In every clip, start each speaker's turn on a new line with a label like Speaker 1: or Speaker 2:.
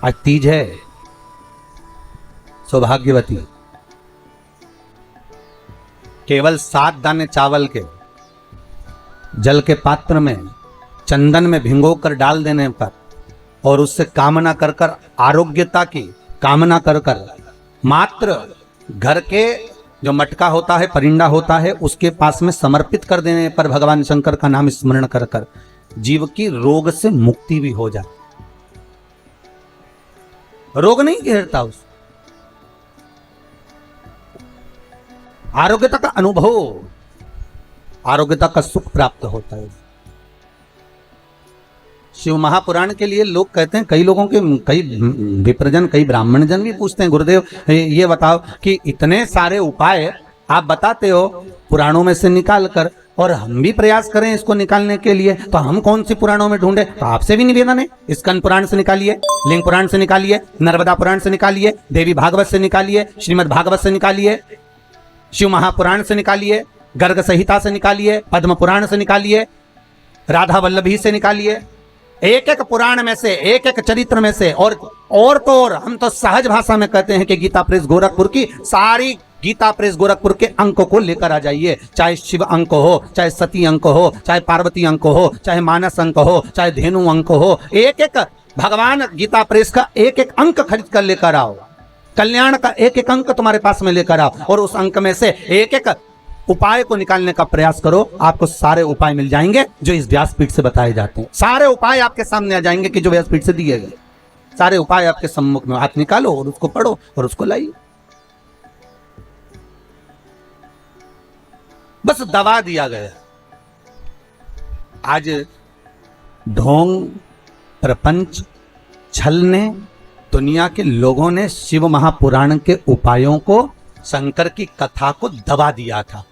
Speaker 1: आज तीज है, सौभाग्यवती। केवल 7 दाने चावल के जल के पात्र में चंदन में भिंगो कर डाल देने पर और उससे कामना कर कर, आरोग्यता की कामना कर कर, मात्र घर के जो मटका होता है, परिंदा होता है, उसके पास में समर्पित कर देने पर भगवान शंकर का नाम स्मरण कर कर जीव की रोग से मुक्ति भी हो जाती। रोग नहीं घेरता, उस आरोग्यता का अनुभव, आरोग्यता का सुख प्राप्त होता है। शिव महापुराण के लिए लोग कहते हैं, कई लोगों के, कई विप्रजन, कई ब्राह्मण जन भी पूछते हैं, गुरुदेव ये बताओ कि इतने सारे उपाय आप बताते हो पुराणों में से निकाल कर, और हम भी प्रयास करें इसको निकालने के लिए, तो हम कौन सी पुराणों में ढूंढे? तो आपसे भी निवेदन है, स्कंद पुराण से निकालिए, लिंग पुराण से निकालिए, नर्मदा पुराण से निकालिए, देवी भागवत से निकालिए, श्रीमद् भागवत से निकालिए, शिव महापुराण से निकालिए, गर्ग संहिता से निकालिए, पद्म पुराण से निकालिए, राधा वल्लभी से निकालिए, एक एक पुराण में से, एक एक चरित्र में से। और तो और हम तो सहज भाषा में कहते हैं कि गीता प्रेस गोरखपुर की सारी गीता प्रेस गोरखपुर के अंक को लेकर आ जाइए, चाहे शिव अंक हो, चाहे सती अंक हो, चाहे पार्वती अंक हो, चाहे मानस अंक हो, चाहे धेनु अंक हो, एक एक भगवान गीता प्रेस का एक एक अंक खरीद कर लेकर आओ, कल्याण का एक एक अंक तुम्हारे पास में लेकर आओ, और उस अंक में से एक एक उपाय को निकालने का प्रयास करो। आपको सारे उपाय मिल जाएंगे जो इस व्यासपीठ से बताए जाते हैं। सारे उपाय आपके सामने आ जाएंगे कि जो व्यासपीठ से दिए गए, सारे उपाय आपके सम्मुख में। हाथ निकालो और उसको पढ़ो और उसको लाइए। बस दबा दिया गया। आज ढोंग, प्रपंच, छल ने, दुनिया के लोगों ने शिव महापुराण के उपायों को, शंकर की कथा को दबा दिया था।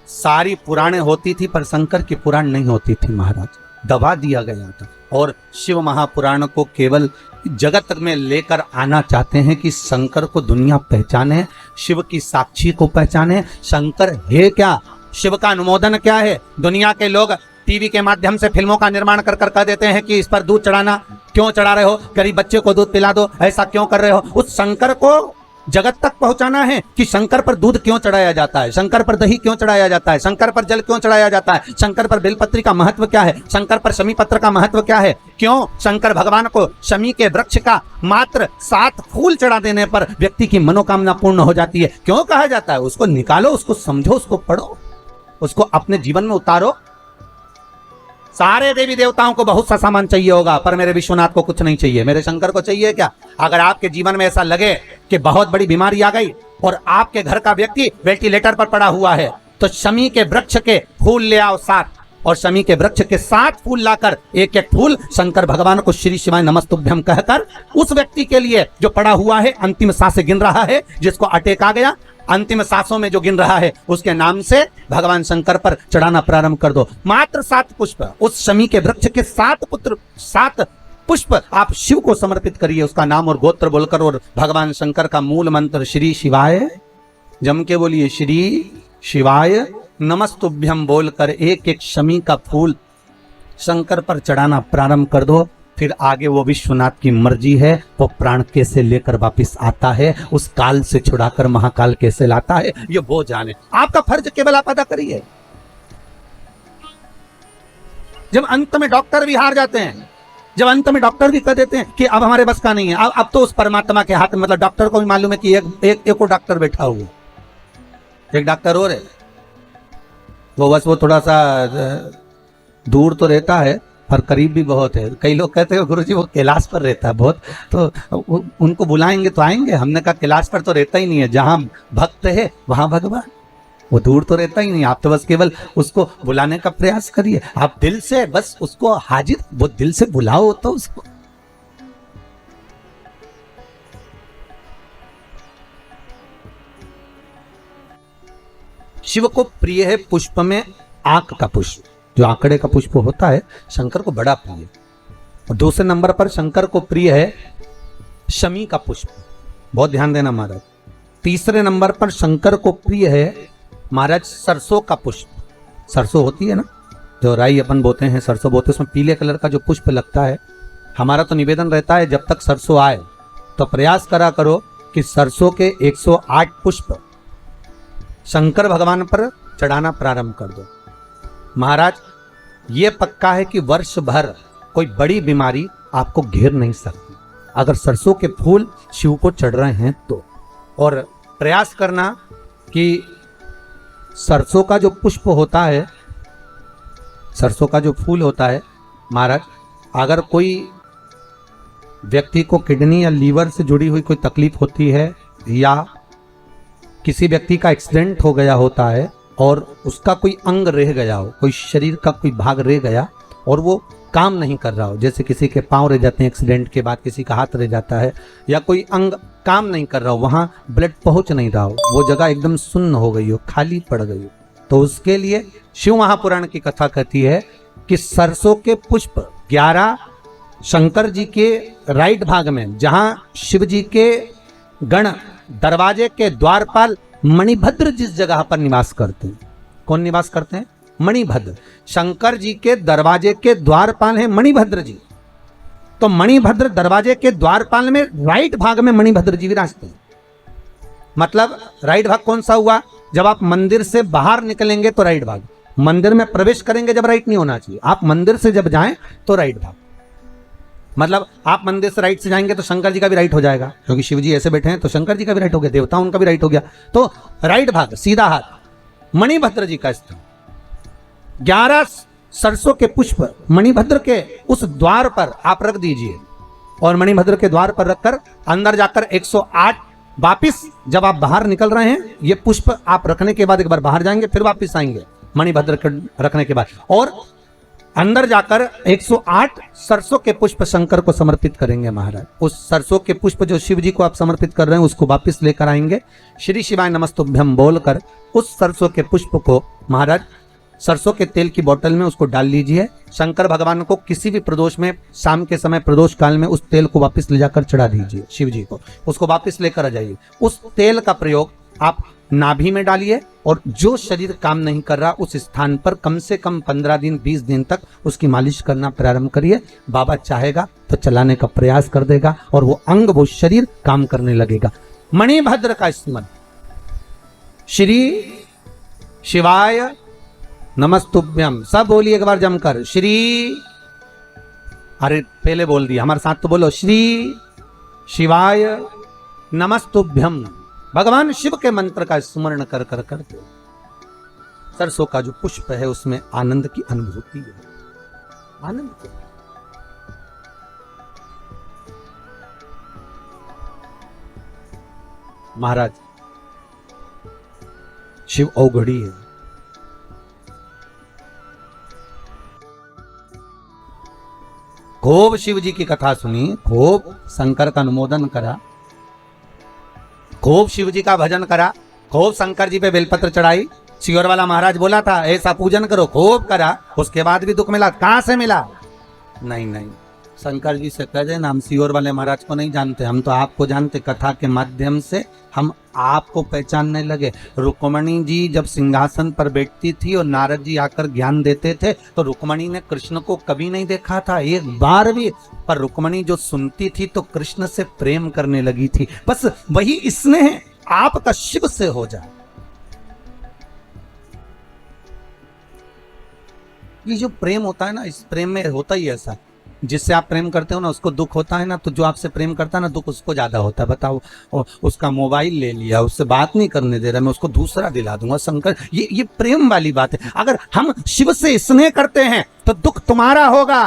Speaker 1: सारी पुराणें होती थी पर शंकर की पुराण नहीं होती थी महाराज, दबा दिया गया था। और शिव महापुराण को केवल जगत में लेकर आना चाहते हैं कि शंकर को दुनिया पहचाने, शिव की साक्षी को पहचाने। शंकर है क्या, शिव का अनुमोदन क्या है। दुनिया के लोग टीवी के माध्यम से फिल्मों का निर्माण कर कर कह देते हैं कि इस पर दूध चढ़ाना, क्यों चढ़ा रहे हो, गरीब बच्चे को दूध पिला दो, ऐसा क्यों कर रहे हो। उस शंकर को जगत तक पहुंचाना है कि शंकर पर दूध क्यों चढ़ाया जाता है, शंकर पर दही क्यों चढ़ाया जाता है, शंकर पर जल क्यों चढ़ाया जाता है, शंकर पर बेलपत्री का महत्व क्या है, शंकर पर शमी पत्र का महत्व क्या है, क्यों शंकर भगवान को शमी के वृक्ष का मात्र 7 फूल चढ़ा देने पर व्यक्ति की मनोकामना पूर्ण हो जाती है, क्यों कहा जाता है। उसको निकालो, उसको समझो, उसको पढ़ो, उसको अपने जीवन में उतारो। सारे देवी देवताओं को बहुत सा सामान चाहिए होगा, पर मेरे विश्वनाथ को कुछ नहीं चाहिए, मेरे शंकर को चाहिए क्या। अगर आपके जीवन में ऐसा लगे कि बहुत बड़ी बीमारी आ गई और आपके घर का व्यक्ति वेंटिलेटर पर पड़ा हुआ है, तो शमी के वृक्ष के फूल ले आओ 7, और शमी के वृक्ष के 7 फूल लाकर एक एक फूल शंकर भगवान को श्री शिवाय नमस्तुभ्यम कहकर उस व्यक्ति के लिए जो पड़ा हुआ है, अंतिम सांसें गिन रहा है, जिसको अटैक आ गया, अंतिम सांसों में जो गिन रहा है, उसके नाम से भगवान शंकर पर चढ़ाना प्रारंभ कर दो। मात्र 7 पुष्प, उस शमी के वृक्ष के 7 पुष्प आप शिव को समर्पित करिए, उसका नाम और गोत्र बोलकर, और भगवान शंकर का मूल मंत्र श्री शिवाय, जम के बोलिए श्री शिवाय नमस्तुभ्यम बोलकर एक एक शमी का फूल शंकर पर चढ़ाना प्रारंभ कर दो। फिर आगे वो विश्वनाथ की मर्जी है, वो प्राण कैसे लेकर वापिस आता है, उस काल से छुड़ाकर महाकाल कैसे लाता है, ये वो जाने। आपका फर्ज केवल आप अदा करिए। जब अंत में डॉक्टर भी हार जाते हैं, जब अंत में डॉक्टर भी कह देते हैं कि अब हमारे बस का नहीं है, अब तो उस परमात्मा के हाथ में, मतलब डॉक्टर को भी मालूम है कि एक और डॉक्टर बैठा हुआ, एक डॉक्टर और है, वो बस वो थोड़ा सा दूर तो रहता है पर करीब भी बहुत है। कई लोग कहते हैं गुरुजी वो कैलाश पर रहता है बहुत, तो उनको बुलाएंगे तो आएंगे। हमने कहा कैलाश पर तो रहता ही नहीं है, जहां भक्त है वहां भगवान, वो दूर तो रहता ही नहीं। आप तो बस केवल उसको बुलाने का प्रयास करिए, आप दिल से बस उसको हाजिर, वो दिल से बुलाओ तो उसको। शिव को प्रिय है पुष्प में आंख का पुष्प, जो आंकड़े का पुष्प होता है, शंकर को बड़ा प्रिय है। और दूसरे नंबर पर शंकर को प्रिय है शमी का पुष्प, बहुत ध्यान देना महाराज। तीसरे नंबर पर शंकर को प्रिय है महाराज सरसों का पुष्प। सरसों होती है ना, जो राई अपन बोते हैं, सरसों बोते हैं, उसमें पीले कलर का जो पुष्प लगता है, हमारा तो निवेदन रहता है जब तक सरसों आए तो प्रयास करा करो कि सरसों के 108 पुष्प शंकर भगवान पर चढ़ाना प्रारंभ कर दो। महाराज ये पक्का है कि वर्ष भर कोई बड़ी बीमारी आपको घेर नहीं सकती अगर सरसों के फूल शिव को चढ़ रहे हैं तो। और प्रयास करना कि सरसों का जो पुष्प होता है, सरसों का जो फूल होता है महाराज, अगर कोई व्यक्ति को किडनी या लीवर से जुड़ी हुई कोई तकलीफ होती है या किसी व्यक्ति का एक्सीडेंट हो गया होता है और उसका कोई अंग रह गया हो, कोई शरीर का कोई भाग रह गया और वो काम नहीं कर रहा हो, जैसे किसी के पांव रह जाते हैं एक्सीडेंट के बाद, किसी का हाथ रह जाता है या कोई अंग काम नहीं कर रहा हो, वहां ब्लड पहुंच नहीं रहा हो, वो जगह एकदम सुन्न हो गई हो, खाली पड़ गई हो, तो उसके लिए शिव महापुराण की कथा कहती है कि सरसों के पुष्प 11 शंकर जी के राइट भाग में, जहां शिव जी के गण दरवाजे के द्वारपाल मणिभद्र जिस जगह पर निवास करते हैं, कौन निवास करते हैं? मणिभद्र। शंकर जी के दरवाजे के द्वारपाल हैं मणिभद्र जी, तो मणिभद्र दरवाजे के द्वारपाल में राइट भाग में मणिभद्र जी विराजते हैं। मतलब राइट भाग कौन सा हुआ? जब आप मंदिर से बाहर निकलेंगे तो राइट भाग, मंदिर में प्रवेश करेंगे जब राइट नहीं होना चाहिए, आप मंदिर से जब जाएं तो राइट भाग। मतलब आप मंदिर से राइट से जाएंगे तो शंकर जी का भी राइट हो जाएगा, क्योंकि शिव जी ऐसे बैठे हैं तो शंकर जी का भी राइट हो गया, देवता उनका भी राइट हो गया, तो राइट भाग सीधा हाथ मणिभद्र जी का स्थान। 11 सरसों के पुष्प मणिभद्र के उस द्वार पर आप रख दीजिए और मणिभद्र के द्वार पर रखकर अंदर जाकर 108 वापिस जब आप बाहर निकल रहे हैं, ये पुष्प आप रखने के बाद एक बार बाहर जाएंगे फिर वापिस आएंगे मणिभद्र के रखने के बाद, और अंदर जाकर 108 सरसों के पुष्प शंकर को समर्पित करेंगे महाराज। उस सरसों के पुष्प जो शिव जी को आप समर्पित कर रहे हैं उसको वापिस लेकर आएंगे, श्री शिवाय नमस्तुभ्यम बोलकर उस सरसों के पुष्प को महाराज सरसों के तेल की बोतल में उसको डाल लीजिए। शंकर भगवान को किसी भी प्रदोष में शाम के समय प्रदोष काल में उस तेल को वापस ले जाकर चढ़ा दीजिए शिव जी को, उसको वापस लेकर आ जाइए। उस तेल का प्रयोग आप नाभि में डालिए और जो शरीर काम नहीं कर रहा उस स्थान पर कम से कम 15 दिन 20 दिन तक उसकी मालिश करना प्रारंभ करिए। बाबा चाहेगा तो चलाने का प्रयास कर देगा और वो अंग वो शरीर काम करने लगेगा। मणिभद्र का स्मरण, श्री शिवाय नमस्तुभ्यम, सब बोलिए एक बार जमकर, श्री, अरे पहले बोल दिया, हमारे साथ तो बोलो, श्री शिवाय नमस्तुभ्यम। भगवान शिव के मंत्र का स्मरण कर कर कर दो। सरसों का जो पुष्प है उसमें आनंद की अनुभूति है, आनंद की। महाराज शिव अवघड़ी है, खूब शिव जी की कथा सुनी, खूब शंकर का अनुमोदन करा, खूब शिव जी का भजन करा, खूब शंकर जी पे बेलपत्र चढ़ाई। सियोर वाला महाराज बोला था ऐसा पूजन करो, खूब करा, उसके बाद भी दुख मिला। कहां से मिला? नहीं, शंकर जी से कह देना हम सियोर वाले महाराज को नहीं जानते, हम तो आपको जानते। कथा के माध्यम से हम आपको पहचानने लगे। रुक्मणी जी जब सिंहासन पर बैठती थी और नारद जी आकर ज्ञान देते थे तो रुक्मणी ने कृष्ण को कभी नहीं देखा था एक बार भी, पर रुक्मणी जो सुनती थी तो कृष्ण से प्रेम करने लगी थी। बस वही स्नेह आपका शिव से हो जाए। ये जो प्रेम होता है ना, इस प्रेम में होता ही ऐसा, जिससे आप प्रेम करते हो ना उसको दुख होता है ना, तो जो आपसे प्रेम करता है ना दुख उसको ज्यादा होता है। बताओ, उसका मोबाइल ले लिया, उससे बात नहीं करने दे रहा, मैं उसको दूसरा दिला दूंगा। शंकर, ये प्रेम वाली बात है। अगर हम शिव से स्नेह करते हैं तो दुख तुम्हारा होगा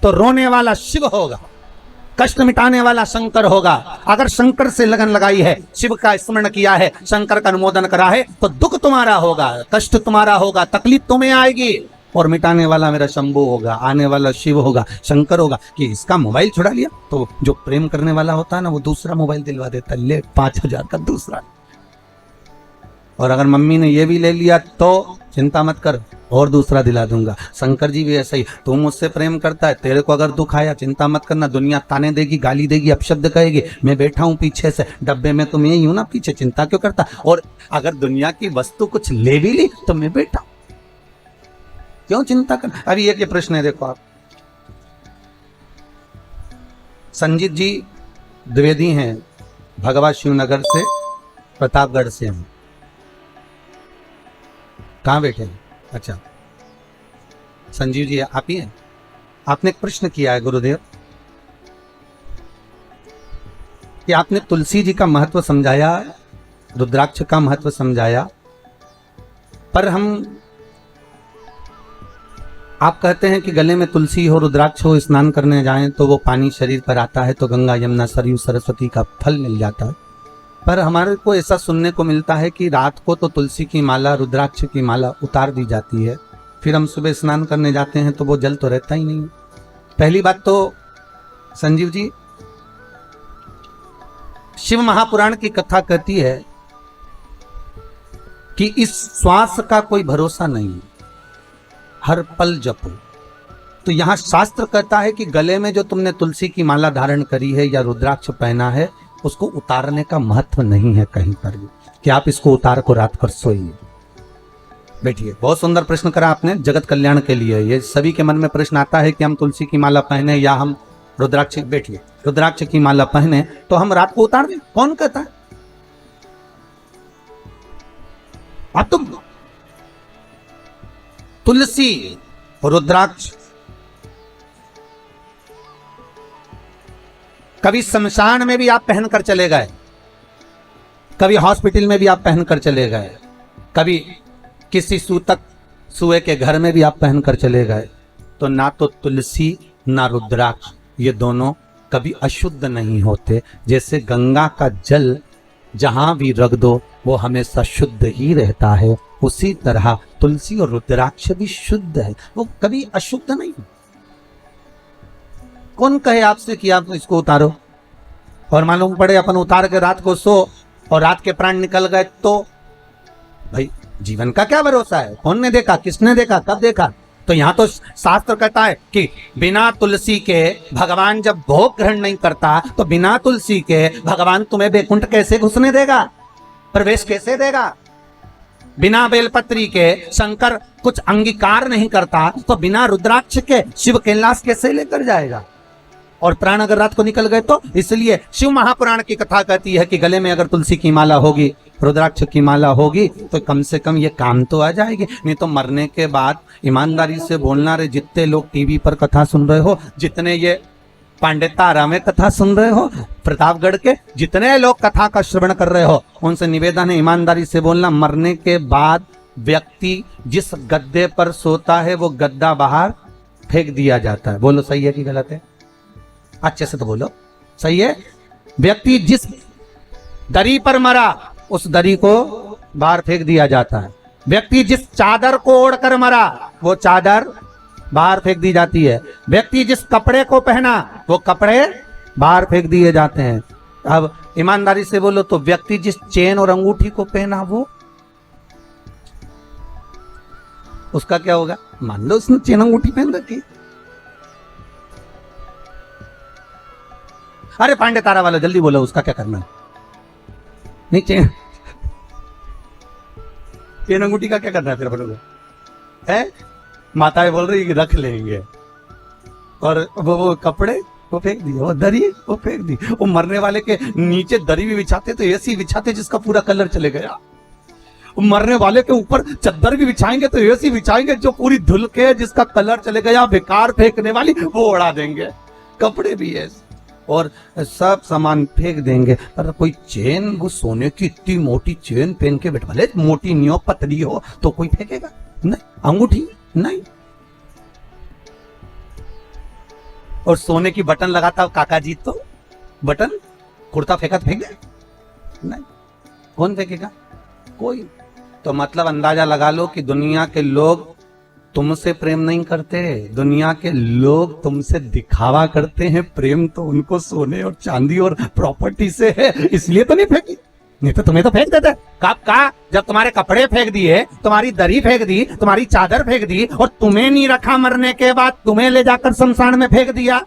Speaker 1: तो रोने वाला शिव होगा, कष्ट मिटाने वाला शंकर होगा। अगर शंकर से लगन लगाई है, शिव का स्मरण किया है, शंकर का अनुमोदन करा है, तो दुख तुम्हारा होगा, कष्ट तुम्हारा होगा, तकलीफ तुम्हें आएगी, और मिटाने वाला मेरा शंभू होगा, आने वाला शिव होगा, शंकर होगा। कि इसका मोबाइल छुड़ा लिया तो जो प्रेम करने वाला होता है ना वो दूसरा मोबाइल दिलवा देता है, ले 5000 का दूसरा। और अगर मम्मी ने ये भी ले लिया तो चिंता मत कर, और दूसरा दिला दूंगा। शंकर जी भी ऐसा ही, तू मुझसे प्रेम करता है, तेरे को अगर दुख आया चिंता मत करना, दुनिया ताने देगी, गाली देगी, अपशब्द कहेगी, मैं बैठा हूं पीछे से, डब्बे में तो मैं ही हूं ना पीछे, चिंता क्यों करता। और अगर दुनिया की वस्तु कुछ ले भी ली तो मैं बैठा, क्यों चिंता करना। अभी एक ये प्रश्न है, देखो आप, संजीत जी द्विवेदी हैं, भगवा शिवनगर से, प्रतापगढ़ से हैं। कहाँ बैठे हैं? अच्छा, संजीव जी आप ही हैं। आपने एक प्रश्न किया है गुरुदेव कि आपने तुलसी जी का महत्व समझाया, रुद्राक्ष का महत्व समझाया, पर आप कहते हैं कि गले में तुलसी हो, रुद्राक्ष हो, स्नान करने जाएं तो वो पानी शरीर पर आता है तो गंगा यमुना सरयू सरस्वती का फल मिल जाता है। पर हमारे को ऐसा सुनने को मिलता है कि रात को तो तुलसी की माला, रुद्राक्ष की माला उतार दी जाती है, फिर हम सुबह स्नान करने जाते हैं तो वो जल तो रहता ही नहीं। पहली बात तो संजीव जी, शिव महापुराण की कथा कहती है कि इस श्वास का कोई भरोसा नहीं, हर पल जपो। तो यहां शास्त्र कहता है कि गले में जो तुमने तुलसी की माला धारण करी है या रुद्राक्ष पहना है, उसको उतारने का महत्व नहीं है कहीं पर भी कि आप इसको उतार को रात कर सोइए। बैठिए, बहुत सुंदर प्रश्न करा आपने, जगत कल्याण के लिए। ये सभी के मन में प्रश्न आता है कि हम तुलसी की माला पहने या हम रुद्राक्ष, बैठिए, रुद्राक्ष की माला पहने तो हम रात को उतार दें? कौन कहता है? आप तो तुलसी, रुद्राक्ष, कभी शमशान में भी आप पहनकर चले गए, कभी हॉस्पिटल में भी आप पहनकर चले गए, कभी किसी सूतक सुए के घर में भी आप पहनकर चले गए, तो ना तो तुलसी ना रुद्राक्ष ये दोनों कभी अशुद्ध नहीं होते। जैसे गंगा का जल जहां भी रख दो वो हमेशा शुद्ध ही रहता है, उसी तरह तुलसी और रुद्राक्ष भी शुद्ध है, वो कभी अशुद्ध नहीं। कौन कहे आपसे कि आप इसको उतारो और मालूम पड़े अपन उतार के रात को सो और रात के प्राण निकल गए तो भाई जीवन का क्या भरोसा है? कौन ने देखा, किसने देखा, कब देखा? तो यहां तो शास्त्र कहता है कि बिना तुलसी के भगवान जब भोग ग्रहण नहीं करता तो बिना तुलसी के भगवान तुम्हें बैकुंठ कैसे घुसने देगा, प्रवेश कैसे देगा? बिना बेलपत्री के शंकर कुछ अंगीकार नहीं करता तो बिना रुद्राक्ष के शिव कैलाश कैसे लेकर जाएगा? और प्राण अगर रात को निकल गए तो इसलिए शिव महापुराण की कथा कहती है कि गले में अगर तुलसी की माला होगी, रुद्राक्ष की माला होगी तो कम से कम ये काम तो आ जाएगी। नहीं तो मरने के बाद ईमानदारी से बोलना रे, जितने लोग टीवी पर कथा सुन रहे हो, जितने ये पांडे तारा में कथा सुन रहे हो, प्रतापगढ़ के जितने लोग कथा का श्रवण कर रहे हो, उनसे निवेदन है ईमानदारी से बोलना, मरने के बाद व्यक्ति जिस गद्दे पर सोता है वो गद्दा बाहर फेंक दिया जाता है। बोलो सही है कि गलत है? अच्छे से तो बोलो, सही है? व्यक्ति जिस दरी पर मरा उस दरी को बाहर फेंक दिया जाता है। व्यक्ति जिस चादर को ओढ़कर मरा वो चादर बाहर फेंक दी जाती है। व्यक्ति जिस कपड़े को पहना वो कपड़े बाहर फेंक दिए जाते हैं। अब ईमानदारी से बोलो तो व्यक्ति जिस चेन और अंगूठी को पहना वो, उसका क्या होगा? मान लो उसने चेन अंगूठी पहन रखी। अरे पांडे तारा वाला जल्दी बोलो, उसका क्या करना है? नहीं, चेन अंगूठी का क्या करना है फिर अपन को? है माताएं बोल रही है कि रख लेंगे, और वो कपड़े वो फेंक दिए, वो दरी वो फेंक दी। वो मरने वाले के नीचे दरी भी बिछाते तो ऐसी बिछाते जिसका पूरा कलर चले गया। मरने वाले के ऊपर चद्दर भी बिछाएंगे तो ऐसी बिछाएंगे जो पूरी धुल के जिसका कलर चले गया। बेकार फेंकने वाली वो उड़ा देंगे, कपड़े भी ऐसे, और सब सामान फेंक देंगे। पर कोई चेन, वो सोने की इतनी मोटी चेन पहन के बैठा, भले मोटी नहीं हो पतली हो तो कोई फेंकेगा नहीं? अंगूठी नहीं। और सोने की बटन लगाता काका जी तो बटन कुर्ता फेंका फेंक दे नहीं, कौन फेंकेगा? कोई। तो मतलब अंदाजा लगा लो कि दुनिया के लोग तुमसे प्रेम नहीं करते, दुनिया के लोग तुमसे दिखावा करते हैं। प्रेम तो उनको सोने और चांदी और प्रॉपर्टी से है, इसलिए तो नहीं फेंकी, नहीं तो तुम्हें तो फेंक देते। कब का? जब तुम्हारे कपड़े फेंक दिए, तुम्हारी दरी फेंक दी, तुम्हारी चादर फेंक दी, और तुम्हें नहीं रखा, मरने के बाद तुम्हें ले जाकर शमशान में फेंक दिया,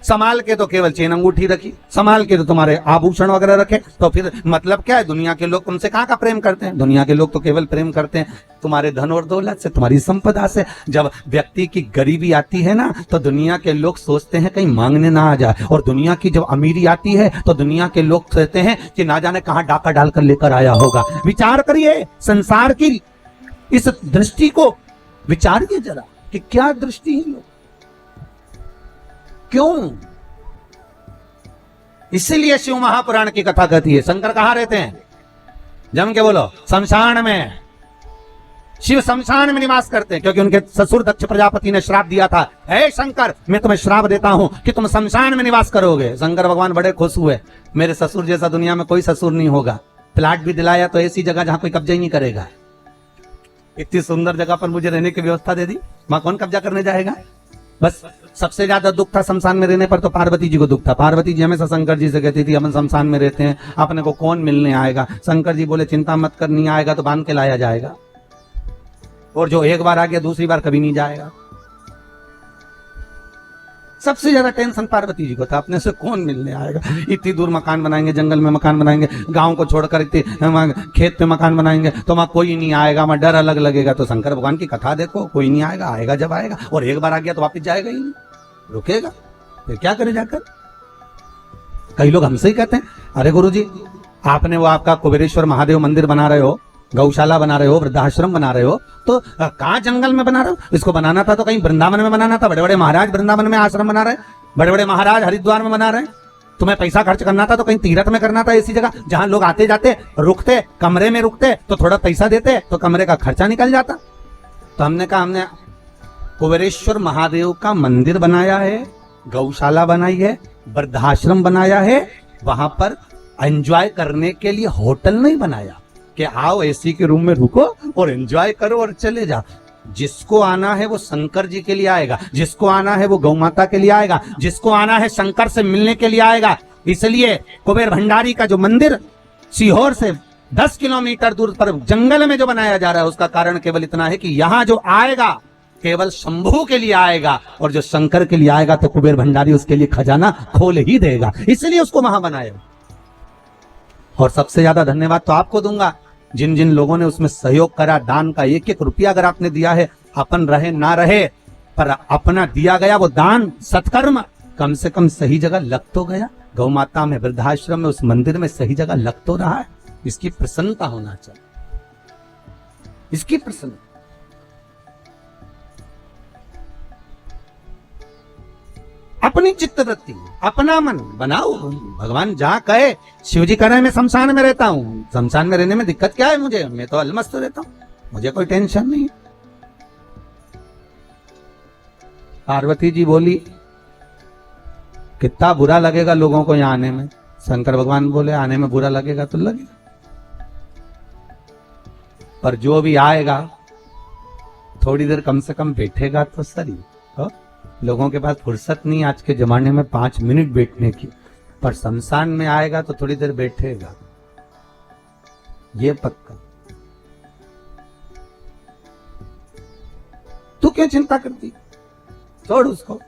Speaker 1: संभाल के तो केवल चेन अंगूठी रखी, संभाल के तो तुम्हारे आभूषण वगैरह रखे, तो फिर मतलब क्या है? दुनिया के लोग तुमसे कहाँ का प्रेम करते हैं? दुनिया के लोग तो केवल प्रेम करते हैं तुम्हारे धन और दौलत से, तुम्हारी संपदा से। जब व्यक्ति की गरीबी आती है ना, तो दुनिया के लोग सोचते हैं कहीं मांगने ना आ जाए, और दुनिया की जब अमीरी आती है तो दुनिया के लोग सोचते हैं कि ना जाने कहां डाका डालकर लेकर आया होगा। विचार करिए, संसार की इस दृष्टि को विचारिए जरा कि क्या दृष्टि है लोग, क्यों? इसीलिए शिव महापुराण की कथा कहती है, शंकर कहां रहते हैं? जम के बोलो, शमशान में। शिव शमशान में निवास करते हैं, क्योंकि उनके ससुर दक्ष प्रजापति ने श्राप दिया था, हे शंकर मैं तुम्हें श्राप देता हूं कि तुम शमशान में निवास करोगे। शंकर भगवान बड़े खुश हुए, मेरे ससुर जैसा दुनिया में कोई ससुर नहीं होगा। प्लाट भी दिलाया तो ऐसी जगह जहां कोई कब्जा ही नहीं करेगा। इतनी सुंदर जगह पर मुझे रहने की व्यवस्था दे दी, वहां कौन कब्जा करने जाएगा? बस सबसे ज्यादा दुख था शमशान में रहने पर तो पार्वती जी को दुख था। पार्वती जी हमेशा शंकर जी से कहती थी, हम शमशान में रहते हैं, अपने को कौन मिलने आएगा? शंकर जी बोले, चिंता मत कर, नहीं आएगा तो बांध के लाया जाएगा, और जो एक बार आ गया दूसरी बार कभी नहीं जाएगा। सबसे ज्यादा टेंशन पार्वती जी को था, अपने से कौन मिलने आएगा? इतनी दूर मकान बनाएंगे, जंगल में मकान बनाएंगे, गांव को छोड़कर इतने खेत पे मकान बनाएंगे, तो वहां कोई नहीं आएगा, वहां डर अलग लगेगा। तो शंकर भगवान की कथा देखो, कोई नहीं आएगा, आएगा जब आएगा, और एक बार आ गया तो वापस जाएगा ही नहीं, रुकेगा, फिर क्या करे जाकर? कई लोग हमसे ही कहते हैं, अरे गुरुजी आपने वो आपका कुबेरेश्वर महादेव मंदिर बना रहे हो, गौशाला बना रहे हो, वृद्धाश्रम बना रहे हो, तो कहाँ जंगल में बना रहे हो? इसको बनाना था तो कहीं वृंदावन में बनाना था। बड़े बड़े महाराज वृंदावन में आश्रम बना रहे, बड़े बड़े महाराज हरिद्वार में बना रहे। तुम्हें पैसा खर्च करना था तो कहीं तीर्थ में करना था, ऐसी जगह जहां लोग आते जाते रुकते, कमरे में रुकते, तो थोड़ा पैसा देते तो कमरे का खर्चा निकल जाता। तो हमने कहा, हमने कुबेरेश्वर महादेव का मंदिर बनाया है, गौशाला बनाई है, वृद्धाश्रम बनाया है, वहां पर एंजॉय करने के लिए होटल नहीं बनाया कि आओ एसी के रूम में रुको और एंजॉय करो और चले जाओ। जिसको आना है वो शंकर जी के लिए आएगा, जिसको आना है वो गौ माता के लिए आएगा, जिसको आना है शंकर से मिलने के लिए आएगा। इसलिए कुबेर भंडारी का जो मंदिर सीहोर से 10 किलोमीटर दूर पर जंगल में जो बनाया जा रहा है, उसका कारण केवल इतना है कि यहाँ जो आएगा केवल शंभू के लिए आएगा, और जो शंकर के लिए आएगा तो कुबेर भंडारी उसके लिए खजाना खोल ही देगा, इसलिए उसको वहां बनाया। और सबसे ज्यादा धन्यवाद तो आपको दूंगा, जिन जिन लोगों ने उसमें सहयोग करा, दान का एक एक रुपया अगर आपने दिया है, अपन रहे ना रहे, पर अपना दिया गया वो दान सत्कर्म कम से कम सही जगह लग तो गया। गौ माता में, वृद्धाश्रम में, उस मंदिर में सही जगह लग तो रहा है। इसकी प्रसन्नता होना चाहिए, इसकी प्रसन्नता। अपनी चित्तवृत्ति, अपना मन बनाओ। भगवान जहां कहे, शिव जी कह रहे हैं मैं शमशान में रहता हूं, शमशान में रहने में दिक्कत क्या है मुझे? मैं तो अलमस्त रहता हूं, मुझे कोई टेंशन नहीं। पार्वती जी बोली, कितना बुरा लगेगा लोगों को यहाँ आने में। शंकर भगवान बोले, आने में बुरा लगेगा तो लगेगा, पर जो भी आएगा थोड़ी देर कम से कम बैठेगा तो सही। लोगों के पास फुर्सत नहीं आज के जमाने में 5 मिनट बैठने की, पर शमशान में आएगा तो थोड़ी देर बैठेगा, ये पक्का। तू क्यों चिंता करती, छोड़ उसको।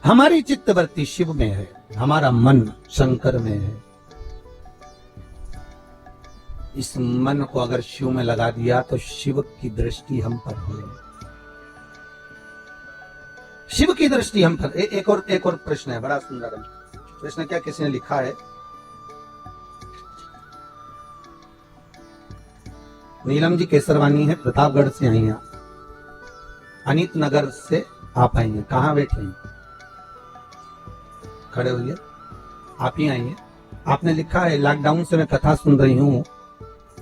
Speaker 1: हमारी चित्तवृत्ति शिव में है, हमारा मन शंकर में है। इस मन को अगर शिव में लगा दिया तो शिव की दृष्टि हम पर है, शिव की दृष्टि हम पर। एक और प्रश्न है, बड़ा सुंदर प्रश्न। क्या किसी ने लिखा है, नीलम जी केसरवानी है, प्रतापगढ़ से आई हैं, अनित नगर से आप आई हैं, कहाँ बैठे हैं? खड़े हुए, आप ही आई हैं। आपने लिखा है, लॉकडाउन से मैं कथा सुन रही हूँ,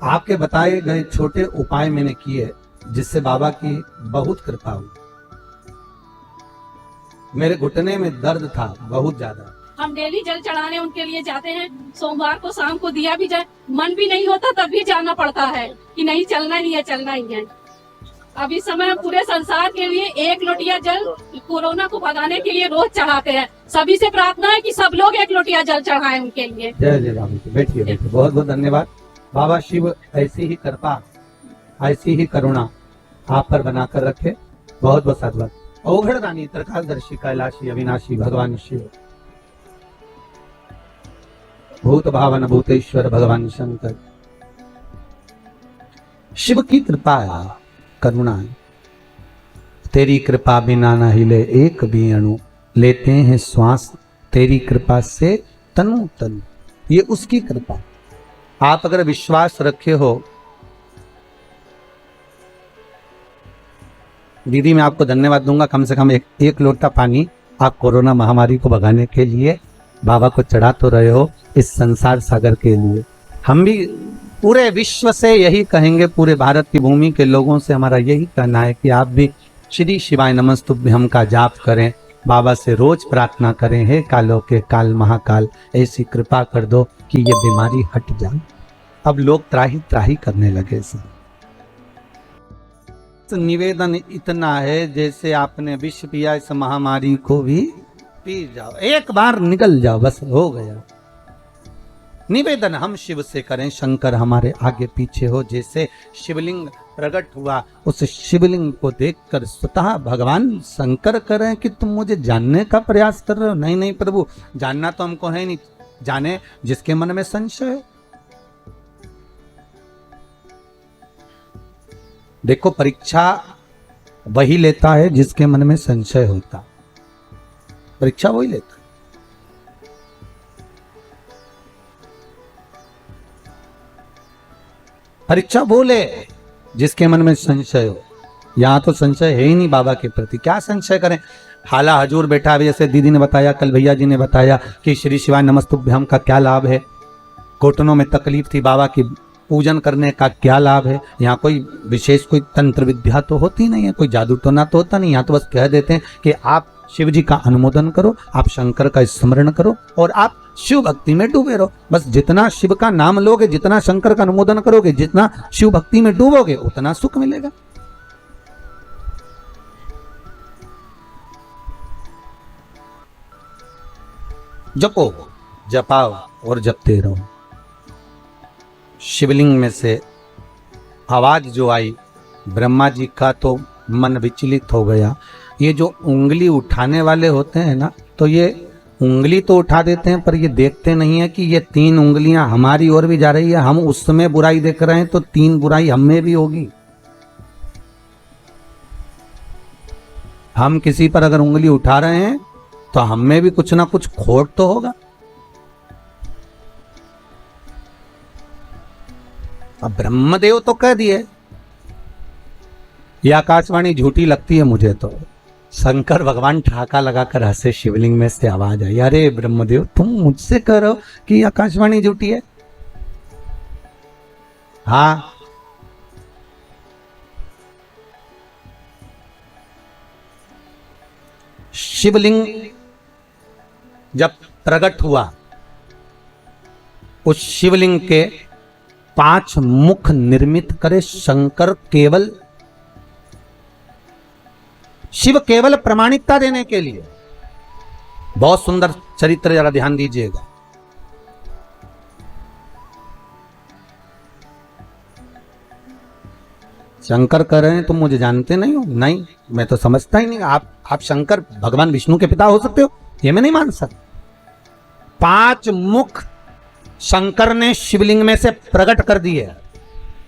Speaker 1: आपके बताए गए छोटे उपाय मैंने किए जिससे बाबा की बहुत कृपा हुई। मेरे घुटने में दर्द था बहुत ज्यादा।
Speaker 2: हम डेली जल चढ़ाने उनके लिए जाते हैं, सोमवार को शाम को दिया भी जाए, मन भी नहीं होता तब भी जाना पड़ता है कि नहीं चलना ही है, चलना ही है। अब इस समय पूरे संसार के लिए 1 लोटिया जल कोरोना को भगाने के लिए रोज चढ़ाते हैं। सभी से प्रार्थना है कि सब लोग 1 लोटिया जल चढ़ाएं उनके लिए।
Speaker 1: जय जय बाबा। बैठिए बैठिए, बहुत बहुत धन्यवाद। बाबा शिव ऐसी ही कृपा, ऐसी ही करुणा आप पर बनाकर रखे। बहुत बहुत साधुवाद। औघड़दानी त्रिकालदर्शी कैलाशी अविनाशी भगवान शिव, भूत भावन भूतेश्वर भगवान शंकर। शिव की कृपा करुणा, तेरी कृपा बिना न हिले एक भी अणु, लेते हैं श्वास तेरी कृपा से तनु तनु। ये उसकी कृपा। आप अगर विश्वास रखे हो, दीदी मैं आपको धन्यवाद दूंगा, कम से कम एक लोटा पानी आप कोरोना महामारी को भगाने के लिए बाबा को चढ़ा तो रहे हो इस संसार सागर के लिए। हम भी पूरे विश्व से यही कहेंगे, पूरे भारत की भूमि के लोगों से हमारा यही कहना है कि आप भी श्री शिवाय नमस्तुभ्यम का जाप करें, बाबा से रोज प्रार्थना करें, हे कालों के काल महाकाल ऐसी कृपा कर दो कि ये बीमारी हट जाए। अब लोग त्राही त्राही करने लगे सर। निवेदन इतना है जैसे आपने विष पिया, इस महामारी को भी पी जाओ, एक बार निकल जाओ, बस हो गया। निवेदन हम शिव से करें, शंकर हमारे आगे पीछे हो। जैसे शिवलिंग प्रकट हुआ, उस शिवलिंग को देखकर स्वतः भगवान शंकर करें कि तुम मुझे जानने का प्रयास कर रहे हो। नहीं नहीं प्रभु, जानना तो हमको है नहीं, जाने जिसके मन में संशय है। देखो परीक्षा वही लेता है जिसके मन में संशय होता, परीक्षा वही लेता है। परीक्षा बोले जिसके मन में संशय हो। यहां तो संशय है ही नहीं बाबा के प्रति, क्या संशय करें। हाला हजूर बैठा है, जैसे दीदी ने बताया, कल भैया जी ने बताया कि श्री शिवाय नमस्तुभ्यम का क्या लाभ है। घुटनों में तकलीफ थी, बाबा की पूजन करने का क्या लाभ है। यहाँ कोई विशेष कोई तंत्र विद्या तो होती नहीं है, कोई जादू टोना तो होता नहीं। यहाँ तो बस कह देते हैं कि आप शिव जी का अनुमोदन करो, आप शंकर का स्मरण करो और आप शिव भक्ति में डूबे रहो। बस जितना शिव का नाम लोगे, जितना शंकर का अनुमोदन करोगे, जितना शिव भक्ति में डूबोगे, उतना सुख मिलेगा। जपो, जपाओ और जपते रहो। शिवलिंग में से आवाज जो आई, ब्रह्मा जी का तो मन विचलित हो गया। ये जो उंगली उठाने वाले होते हैं ना, तो ये उंगली तो उठा देते हैं पर ये देखते नहीं है कि ये 3 उंगलियां हमारी ओर भी जा रही है। हम उसमें बुराई देख रहे हैं तो 3 बुराई हमें भी होगी। हम किसी पर अगर उंगली उठा रहे हैं तो हमें भी कुछ ना कुछ खोट तो होगा। अब ब्रह्मदेव तो कह दिए, ये आकाशवाणी झूठी लगती है मुझे तो। शंकर भगवान ठहाका लगाकर हंसे, शिवलिंग में से आवाज आई, अरे ब्रह्मदेव तुम मुझसे कह रहे हो कि आकाशवाणी झूठी है। हाँ, शिवलिंग जब प्रकट हुआ, उस शिवलिंग के 5 मुख निर्मित करे शंकर। केवल शिव केवल प्रामाणिकता देने के लिए। बहुत सुंदर चरित्र, जरा ध्यान दीजिएगा। शंकर कह रहे हैं तुम मुझे जानते नहीं हो। नहीं, मैं तो समझता ही नहीं। आप शंकर भगवान विष्णु के पिता हो सकते हो, ये मैं नहीं मान सकता। 5 मुख शंकर ने शिवलिंग में से प्रकट कर दिए।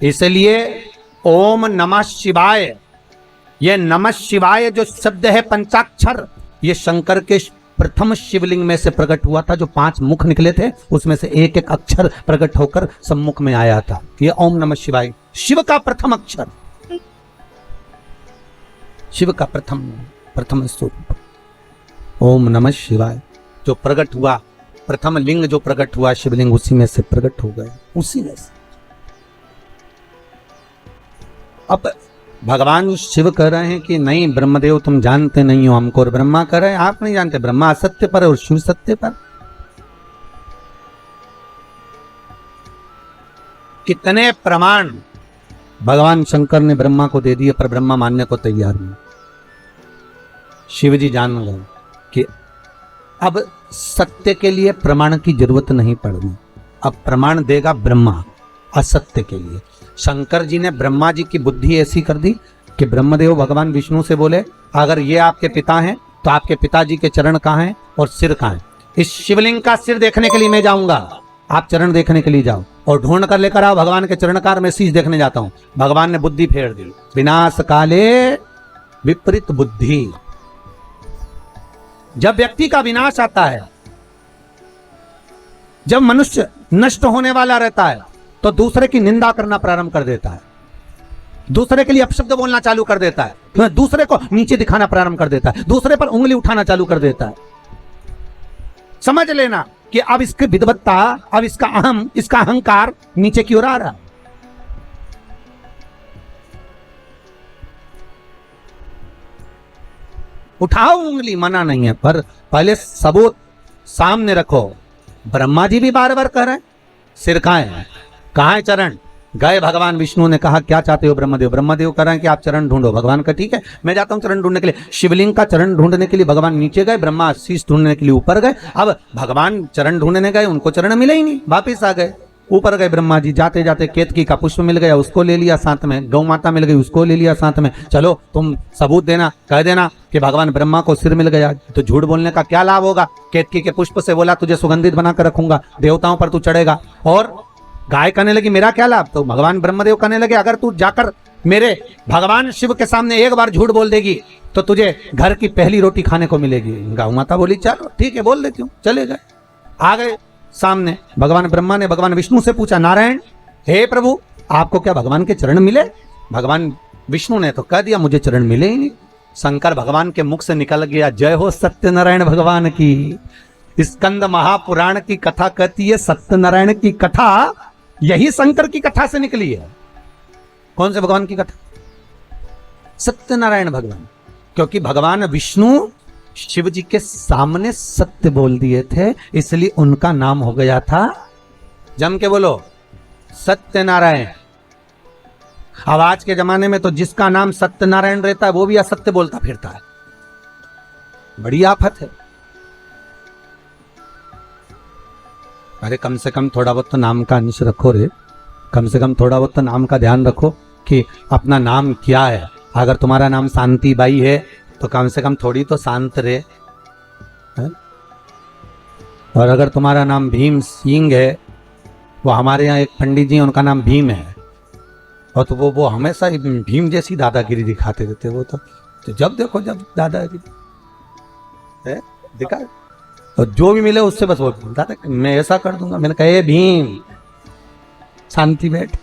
Speaker 1: इसलिए ओम नमः शिवाय, ये नमः शिवाय जो शब्द है पंचाक्षर, ये शंकर के प्रथम शिवलिंग में से प्रकट हुआ था। जो 5 मुख निकले थे उसमें से एक एक अक्षर प्रकट होकर सम्मुख में आया था। ये ओम नमः शिवाय शिव का प्रथम अक्षर, शिव का प्रथम स्वरूप ओम नमः शिवाय जो प्रकट हुआ। प्रथम लिंग जो प्रकट हुआ शिवलिंग, उसी में से प्रकट हो गए, उसी में से। अब भगवान शिव कह रहे हैं कि नहीं ब्रह्मदेव तुम जानते नहीं हो हमको, और ब्रह्मा कह रहे हैं आप नहीं जानते। ब्रह्मा असत्य पर और शिव सत्य पर। कितने प्रमाण भगवान शंकर ने ब्रह्मा को दे दिए, पर ब्रह्मा मानने को तैयार नहीं। शिव जी जान गए कि अब सत्य के लिए प्रमाण की जरूरत नहीं पड़नी। अब प्रमाण देगा ब्रह्मा असत्य के लिए। शंकर जी ने ब्रह्मा जी की बुद्धि ऐसी कर दी कि ब्रह्मदेव भगवान विष्णु से बोले अगर ये आपके पिता हैं तो आपके पिताजी के चरण कहाँ हैं और सिर कहाँ है? इस शिवलिंग का सिर देखने के लिए मैं जाऊंगा, आप चरण देखने के लिए जाओ और ढूंढ कर लेकर आओ भगवान के चरणकार, मैं शीश देखने जाता हूं। भगवान ने बुद्धि फेर दी। विनाश काले विपरीत बुद्धि। जब व्यक्ति का विनाश आता है, जब मनुष्य नष्ट होने वाला रहता है, तो दूसरे की निंदा करना प्रारंभ कर देता है, दूसरे के लिए अपशब्द बोलना चालू कर देता है, दूसरे को नीचे दिखाना प्रारंभ कर देता है, दूसरे पर उंगली उठाना चालू कर देता है। समझ लेना कि अब इसकी विद्वत्ता, अब इसका अहम, इसका अहंकार नीचे की ओर आ रहा है। उठाओ उंगली, मना नहीं है, पर पहले सबूत सामने रखो। ब्रह्मा जी भी बार बार कह रहे हैं सिर कहाँ है, कहाँ है चरण? गए भगवान विष्णु ने कहा क्या चाहते हो ब्रह्मदेव? ब्रह्मदेव कह रहे हैं कि आप चरण ढूंढो। भगवान का ठीक है, मैं जाता हूं चरण ढूंढने के लिए। शिवलिंग का चरण ढूंढने के लिए भगवान नीचे गए, ब्रह्मा शीश ढूंढने के लिए ऊपर गए। अब भगवान चरण ढूंढने गए, उनको चरण मिले ही नहीं, वापिस आ गए। ऊपर गए ब्रह्मा जी, जाते जाते केतकी का पुष्प मिल गया, उसको ले लिया साथ में। गौ माता मिल गई, उसको ले लिया साथ में। चलो तुम सबूत देना, कह देना कि भगवान ब्रह्मा को सिर मिल गया। तो झूठ बोलने का क्या लाभ होगा? केतकी के पुष्प से बोला तुझे सुगंधित बनाकर रखूंगा, देवताओं पर तू चढ़ेगा। और गाय कहने लगी मेरा क्या लाभ? तो भगवान ब्रह्मदेव कहने लगे अगर तू जाकर मेरे भगवान शिव के सामने एक बार झूठ बोल देगी तो तुझे घर की पहली रोटी खाने को मिलेगी। गौ माता बोली चलो ठीक है, बोल देती हूँ। चले गए, आ गए सामने। भगवान ब्रह्मा ने भगवान विष्णु से पूछा, नारायण हे प्रभु आपको क्या भगवान के चरण मिले? भगवान विष्णु ने तो कह दिया मुझे चरण मिले ही नहीं। शंकर भगवान के मुख से निकल गया, जय हो सत्यनारायण भगवान की। स्कंद महापुराण की कथा कहती है सत्यनारायण की कथा यही शंकर की कथा से निकली है। कौन से भगवान की कथा? सत्यनारायण भगवान। क्योंकि भगवान विष्णु शिव जी के सामने सत्य बोल दिए थे, इसलिए उनका नाम हो गया था, जम के बोलो, सत्यनारायण। अब आज के जमाने में तो जिसका नाम सत्यनारायण रहता है वो भी असत्य बोलता फिरता है। बड़ी आफत है। अरे कम से कम थोड़ा बहुत तो नाम का अंश रखो रे, कम से कम थोड़ा बहुत तो नाम का ध्यान रखो कि अपना नाम क्या है। अगर तुम्हारा नाम शांति बाई है तो कम से कम थोड़ी तो शांत रहे है? और अगर तुम्हारा नाम भीम सिंह है, वो हमारे यहाँ एक पंडित जी उनका नाम भीम है, और तो वो हमेशा भीम जैसी दादागिरी दिखाते रहते। वो तो जब देखो जब दादागिरी है दिखा, और जो भी मिले उससे बस बोल दादा मैं ऐसा कर दूंगा। मैंने कहा भीम शांति बैठ।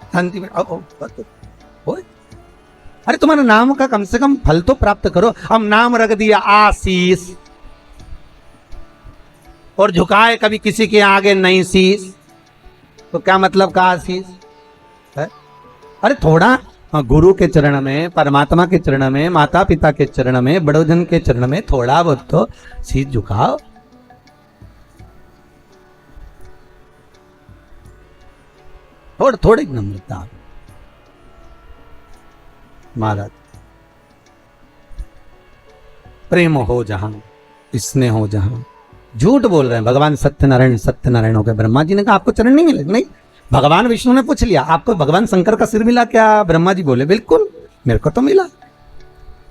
Speaker 1: शांति बैठ। अरे तुम्हारे नाम का कम से कम फल तो प्राप्त करो। अब नाम रख दिया आशीष और झुकाए कभी किसी के आगे नहीं शीश, तो क्या मतलब का आशीष है? अरे थोड़ा गुरु के चरण में, परमात्मा के चरण में, माता पिता के चरण में, बड़ोजन के चरण में थोड़ा बहुत तो शीश झुकाओ। थोड़ी नम्रता महाराज। प्रेम हो जहां, स्नेह हो जहां। झूठ बोल रहे हैं। भगवान सत्यनारायण हो गए। ब्रह्मा जी ने कहा आपको चरण नहीं मिले? नहीं। भगवान विष्णु ने पूछ लिया आपको भगवान शंकर का सिर मिला क्या? ब्रह्मा जी बोले बिल्कुल मेरे को तो मिला।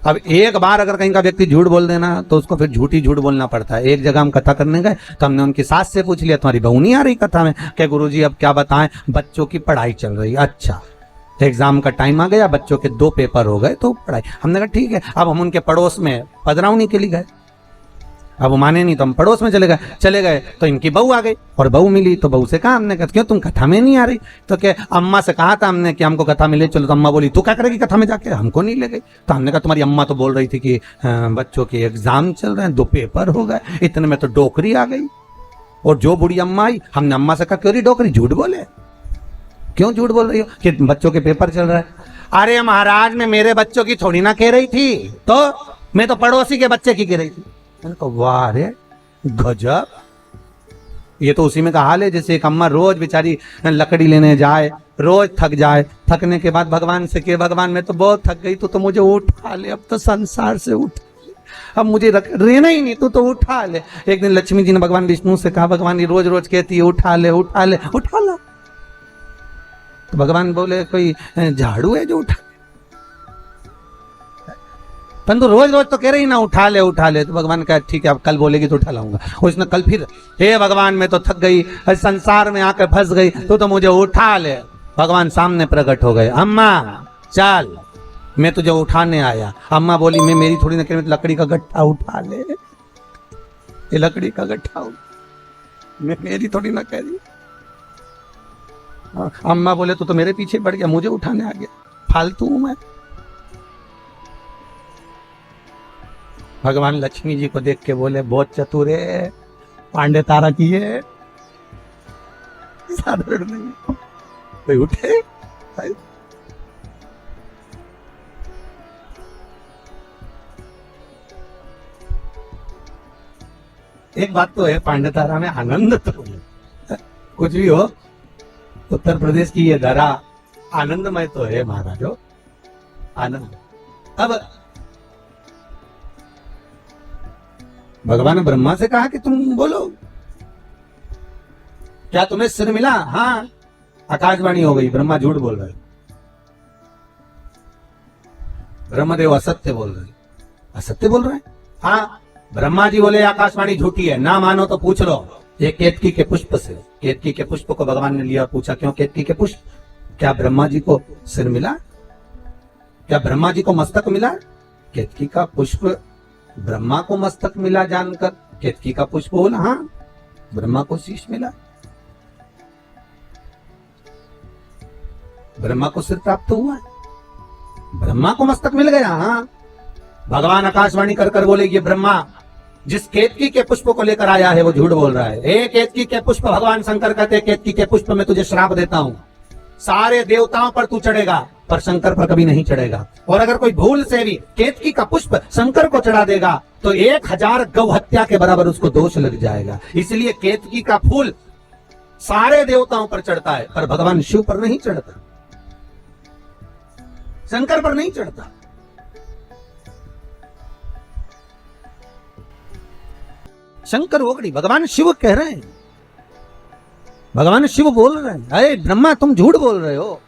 Speaker 1: अब एक बार अगर कहीं का व्यक्ति झूठ बोल देना तो उसको फिर झूठी झूठ बोलना पड़ता है। एक जगह हम कथा करने गए तो हमने उनकी सास से पूछ लिया तुम्हारी बहू नहीं आ रही कथा में? क्या गुरुजी अब क्या बताएं, बच्चों की पढ़ाई चल रही। अच्छा, एग्जाम का टाइम आ गया, बच्चों के 2 पेपर हो गए तो पढ़ाई। हमने कहा ठीक है। अब हम उनके पड़ोस में पधरावनी के लिए गए। अब वो माने नहीं तो हम पड़ोस में चले गए तो इनकी बहू आ गई और बहू मिली तो बहू से कहा हमने, क्यों तुम कथा में नहीं आ रही? तो क्या अम्मा से कहा था हमने कि हमको कथा में ले चलो। तो अम्मा बोली तू क्या करेगी कथा में जाके, हमको नहीं ले गई। तो हमने कहा तुम्हारी अम्मा तो बोल रही थी कि बच्चों के एग्जाम चल रहे हैं, 2 पेपर हो गए, इतने में तो डोकरी आ गई। और जो बुढ़ी अम्मा आई, हमने अम्मा से कहा क्यों रही डोकरी, झूठ बोले, क्यों झूठ बोल रही हो कि बच्चों के पेपर चल रहा है? अरे महाराज मैं मेरे बच्चों की थोड़ी ना कह रही थी, तो मैं तो पड़ोसी के बच्चे की कह रही थी। वाह रे गजब। ये तो उसी में का हाल है जैसे एक अम्मा रोज बेचारी लकड़ी लेने जाए, रोज थक जाए, थकने के बाद भगवान से कहे भगवान मैं तो बहुत थक गई तो मुझे उठा ले, अब तो संसार से उठ। अब मुझे रहना ही नहीं, तू तो उठा ले। एक दिन लक्ष्मी जी ने भगवान विष्णु से कहा, भगवान ये रोज रोज कहती है उठा ले उठा ले, उठा ला। तो भगवान बोले कोई झाड़ू है जो उठा, परंतु रोज रोज तो कह रही ना उठा ले उठा ले। तो भगवान कहा ठीक है, अब कल बोलेगी तो उठा लाऊंगा। उसने कल फिर, हे भगवान मैं तो थक गई, संसार में आकर फंस गई, तो मुझे उठा ले। भगवान सामने प्रकट हो गए, अम्मा चल मैं तुझे उठाने आया। अम्मा बोली मैं मेरी थोड़ी ना कह रही, लकड़ी का गट्ठा उठा ले, ये लकड़ी का गट्ठा मैं मेरी थोड़ी ना कह रही। अम्मा बोले तो मेरे पीछे पड़ गया, मुझे उठाने आ गया, फालतू हूं मैं। भगवान लक्ष्मी जी को देख के बोले बहुत चतुर है, पांडे तारा की है, साधारण नहीं। कोई उठे एक बात तो है, पांडे तारा में आनंद तो कुछ भी हो, उत्तर प्रदेश की ये धरा आनंदमय तो है महाराजो, आनंद। अब भगवान ने ब्रह्मा से कहा कि तुम बोलो, क्या तुम्हें सिर मिला? हाँ, आकाशवाणी हो गई, ब्रह्मा झूठ बोल रहे, ब्रह्मदेव असत्य बोल रहे, असत्य बोल रहे। हाँ, ब्रह्मा जी बोले आकाशवाणी झूठी है, ना मानो तो पूछ लो ये केतकी के पुष्प से। केतकी के पुष्प को भगवान ने लिया, पूछा क्यों केतकी के पुष्प? क्या ब्रह्मा जी को सिर मिला? क्या ब्रह्मा जी को मस्तक मिला? केतकी का पुष्प ब्रह्मा को मस्तक मिला जानकर केतकी का पुष्प बोला, हाँ ब्रह्मा को शीश मिला, ब्रह्मा को सिर प्राप्त हुआ, ब्रह्मा को मस्तक मिल गया। हाँ, भगवान आकाशवाणी कर कर बोले ये ब्रह्मा जिस केतकी के पुष्प को लेकर आया है वो झूठ बोल रहा है। ए केतकी के पुष्प, भगवान शंकर कहते केतकी के पुष्प में तुझे श्राप देता हूं, सारे देवताओं पर तू चढ़ेगा पर शंकर पर कभी नहीं चढ़ेगा। और अगर कोई भूल से भी केतकी का पुष्प शंकर को चढ़ा देगा तो 1000 गौ हत्या के बराबर उसको दोष लग जाएगा। इसलिए केतकी का फूल सारे देवताओं पर चढ़ता है पर भगवान शिव पर नहीं चढ़ता, शंकर पर नहीं चढ़ता। शंकर ओगड़ी, भगवान शिव कह रहे हैं, भगवान शिव बोल रहे हैं, अरे ब्रह्मा तुम झूठ बोल रहे हो,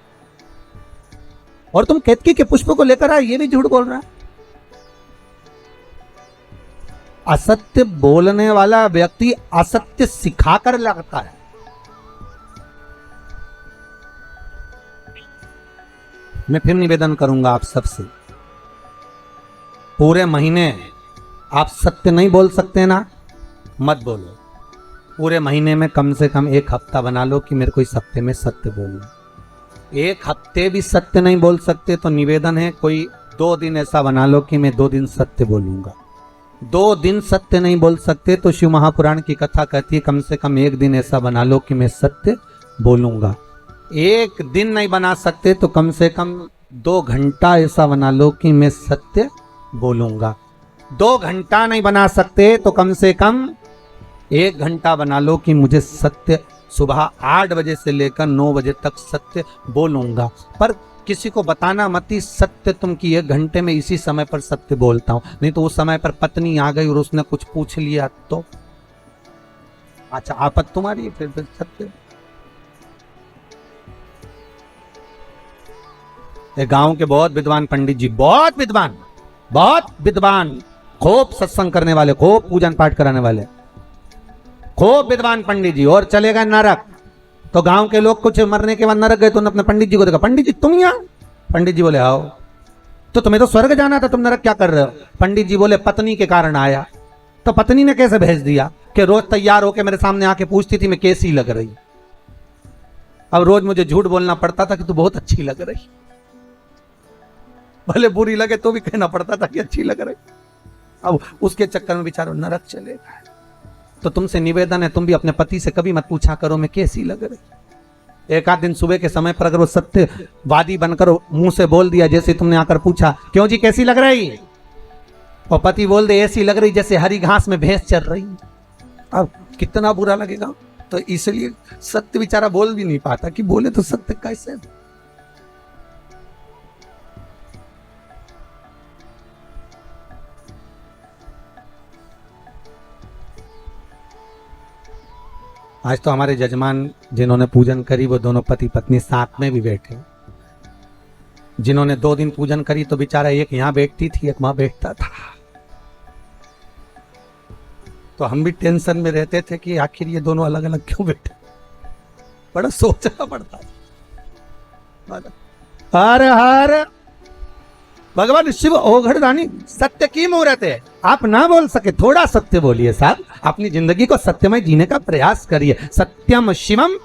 Speaker 1: और तुम केतकी के पुष्प को लेकर आए ये भी झूठ बोल रहा है। असत्य बोलने वाला व्यक्ति असत्य सिखाकर लगता है। मैं फिर निवेदन करूंगा आप सबसे, पूरे महीने आप सत्य नहीं बोल सकते ना, मत बोलो। पूरे महीने में कम से कम एक हफ्ता बना लो कि मेरे को इस हफ्ते में सत्य बोलना। एक हफ्ते भी सत्य नहीं बोल सकते तो निवेदन है कोई 2 दिन ऐसा बना लो कि मैं 2 दिन सत्य बोलूंगा। 2 दिन सत्य नहीं बोल सकते तो शिव महापुराण की कथा कहती है कम से कम 1 दिन ऐसा बना लो कि मैं सत्य बोलूंगा। 1 दिन नहीं बना सकते तो कम से कम 2 घंटा ऐसा बना लो कि मैं सत्य बोलूंगा। 2 घंटा नहीं बना सकते तो कम से कम 1 घंटा बना लो कि मुझे सत्य सुबह 8 बजे से लेकर 9 बजे तक सत्य बोलूंगा। पर किसी को बताना मत ही सत्य तुम कि 1 घंटे में इसी समय पर सत्य बोलता हूं, नहीं तो उस समय पर पत्नी आ गई और उसने कुछ पूछ लिया तो अच्छा आपत तुम्हारी, फिर सत्य। गांव के बहुत विद्वान पंडित जी, बहुत विद्वान, खूब सत्संग करने वाले, खूब पूजन पाठ कराने वाले, खूब विद्वान पंडित जी, और चले गए नरक। तो गांव के लोग कुछ मरने के बाद नरक गए तो उन्होंने अपने पंडित जी को देखा, पंडित जी तुम यहाँ? पंडित जी बोले आओ। तो तुम्हें तो स्वर्ग जाना था, तुम नरक क्या कर रहे हो? पंडित जी बोले पत्नी के कारण आया। तो पत्नी ने कैसे भेज दिया कि रोज तैयार होकर मेरे सामने आके पूछती थी मैं कैसी लग रही। अब रोज मुझे झूठ बोलना पड़ता था कि तू बहुत अच्छी लग रही, भले बुरी लगे तो भी कहना पड़ता था कि अच्छी लग रही। अब उसके चक्कर में बेचारा नरक चलेगा। तो तुमसे निवेदन है तुम भी अपने पति से कभी मत पूछा करो मैं कैसी लग रही। एक आध दिन सुबह के समय पर अगर वो सत्यवादी बनकर मुंह से बोल दिया, जैसे तुमने आकर पूछा क्यों जी कैसी लग रही, और पति बोल दे ऐसी लग रही जैसे हरी घास में भैंस चल रही, अब कितना बुरा लगेगा। तो इसलिए सत्य बेचारा बोल भी नहीं पाता कि बोले तो सत्य कैसे। आज तो हमारे जजमान जिन्होंने पूजन करी वो दोनों पति पत्नी साथ में भी बैठे। जिन्होंने 2 दिन पूजन करी तो बेचारा एक यहाँ बैठती थी, एक वहां बैठता था। तो हम भी टेंशन में रहते थे कि आखिर ये दोनों अलग अलग क्यों बैठे, बड़ा सोचना पड़ता। हर हर भगवान शिव ओघड़ रानी सत्य की मूर्त है। आप ना बोल सके थोड़ा सत्य बोलिए साहब, अपनी जिंदगी को सत्यमय जीने का प्रयास करिए। सत्यम शिवम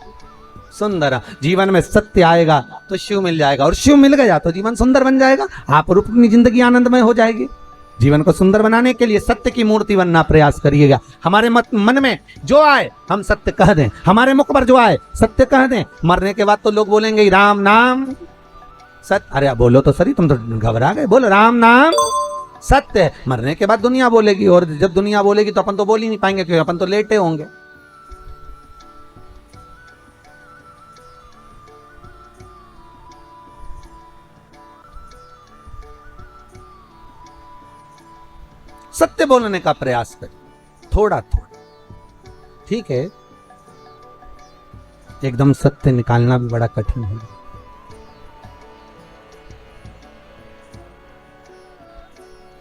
Speaker 1: सुंदर, जीवन में सत्य आएगा तो शिव मिल जाएगा, और शिव मिल गया तो जीवन सुंदर बन जाएगा। आप रूप अपनी जिंदगी आनंदमय हो जाएगी। जीवन को सुंदर बनाने के लिए सत्य की मूर्ति बनना प्रयास करिएगा। हमारे मन में जो आए हम सत्य कह दें, हमारे मुख पर जो आए सत्य कह दें। मरने के बाद तो लोग बोलेंगे राम नाम सत्य। अरे बोलो तो सही, तुम तो घबरा गए। बोलो राम नाम सत्य। मरने के बाद दुनिया बोलेगी, और जब दुनिया बोलेगी तो अपन तो बोल ही नहीं पाएंगे क्योंकि अपन तो लेटे होंगे। सत्य बोलने का प्रयास करें थोड़ा थोड़ा, ठीक है। एकदम सत्य निकालना भी बड़ा कठिन है।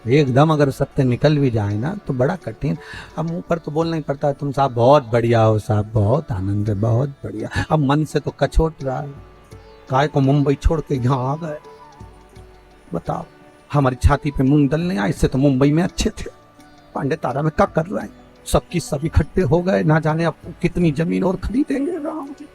Speaker 1: एकदम अगर सत्य निकल भी जाए ना तो बड़ा कठिन। अब मुंह पर तो बोलना ही पड़ता है, तुम साहब बहुत बढ़िया हो, साहब बहुत आनंद है, बहुत बढ़िया। अब मन से तो कछोट रहा है, काय को मुंबई छोड़ के यहाँ आ गए। बताओ, हमारी छाती पे मूंग डलने आए, इससे तो मुंबई में अच्छे थे। पांडे तारा में क्या कर रहे हैं, सबकी सब इकट्ठे हो गए, ना जाने अब कितनी जमीन और खरीदेंगे राम जी।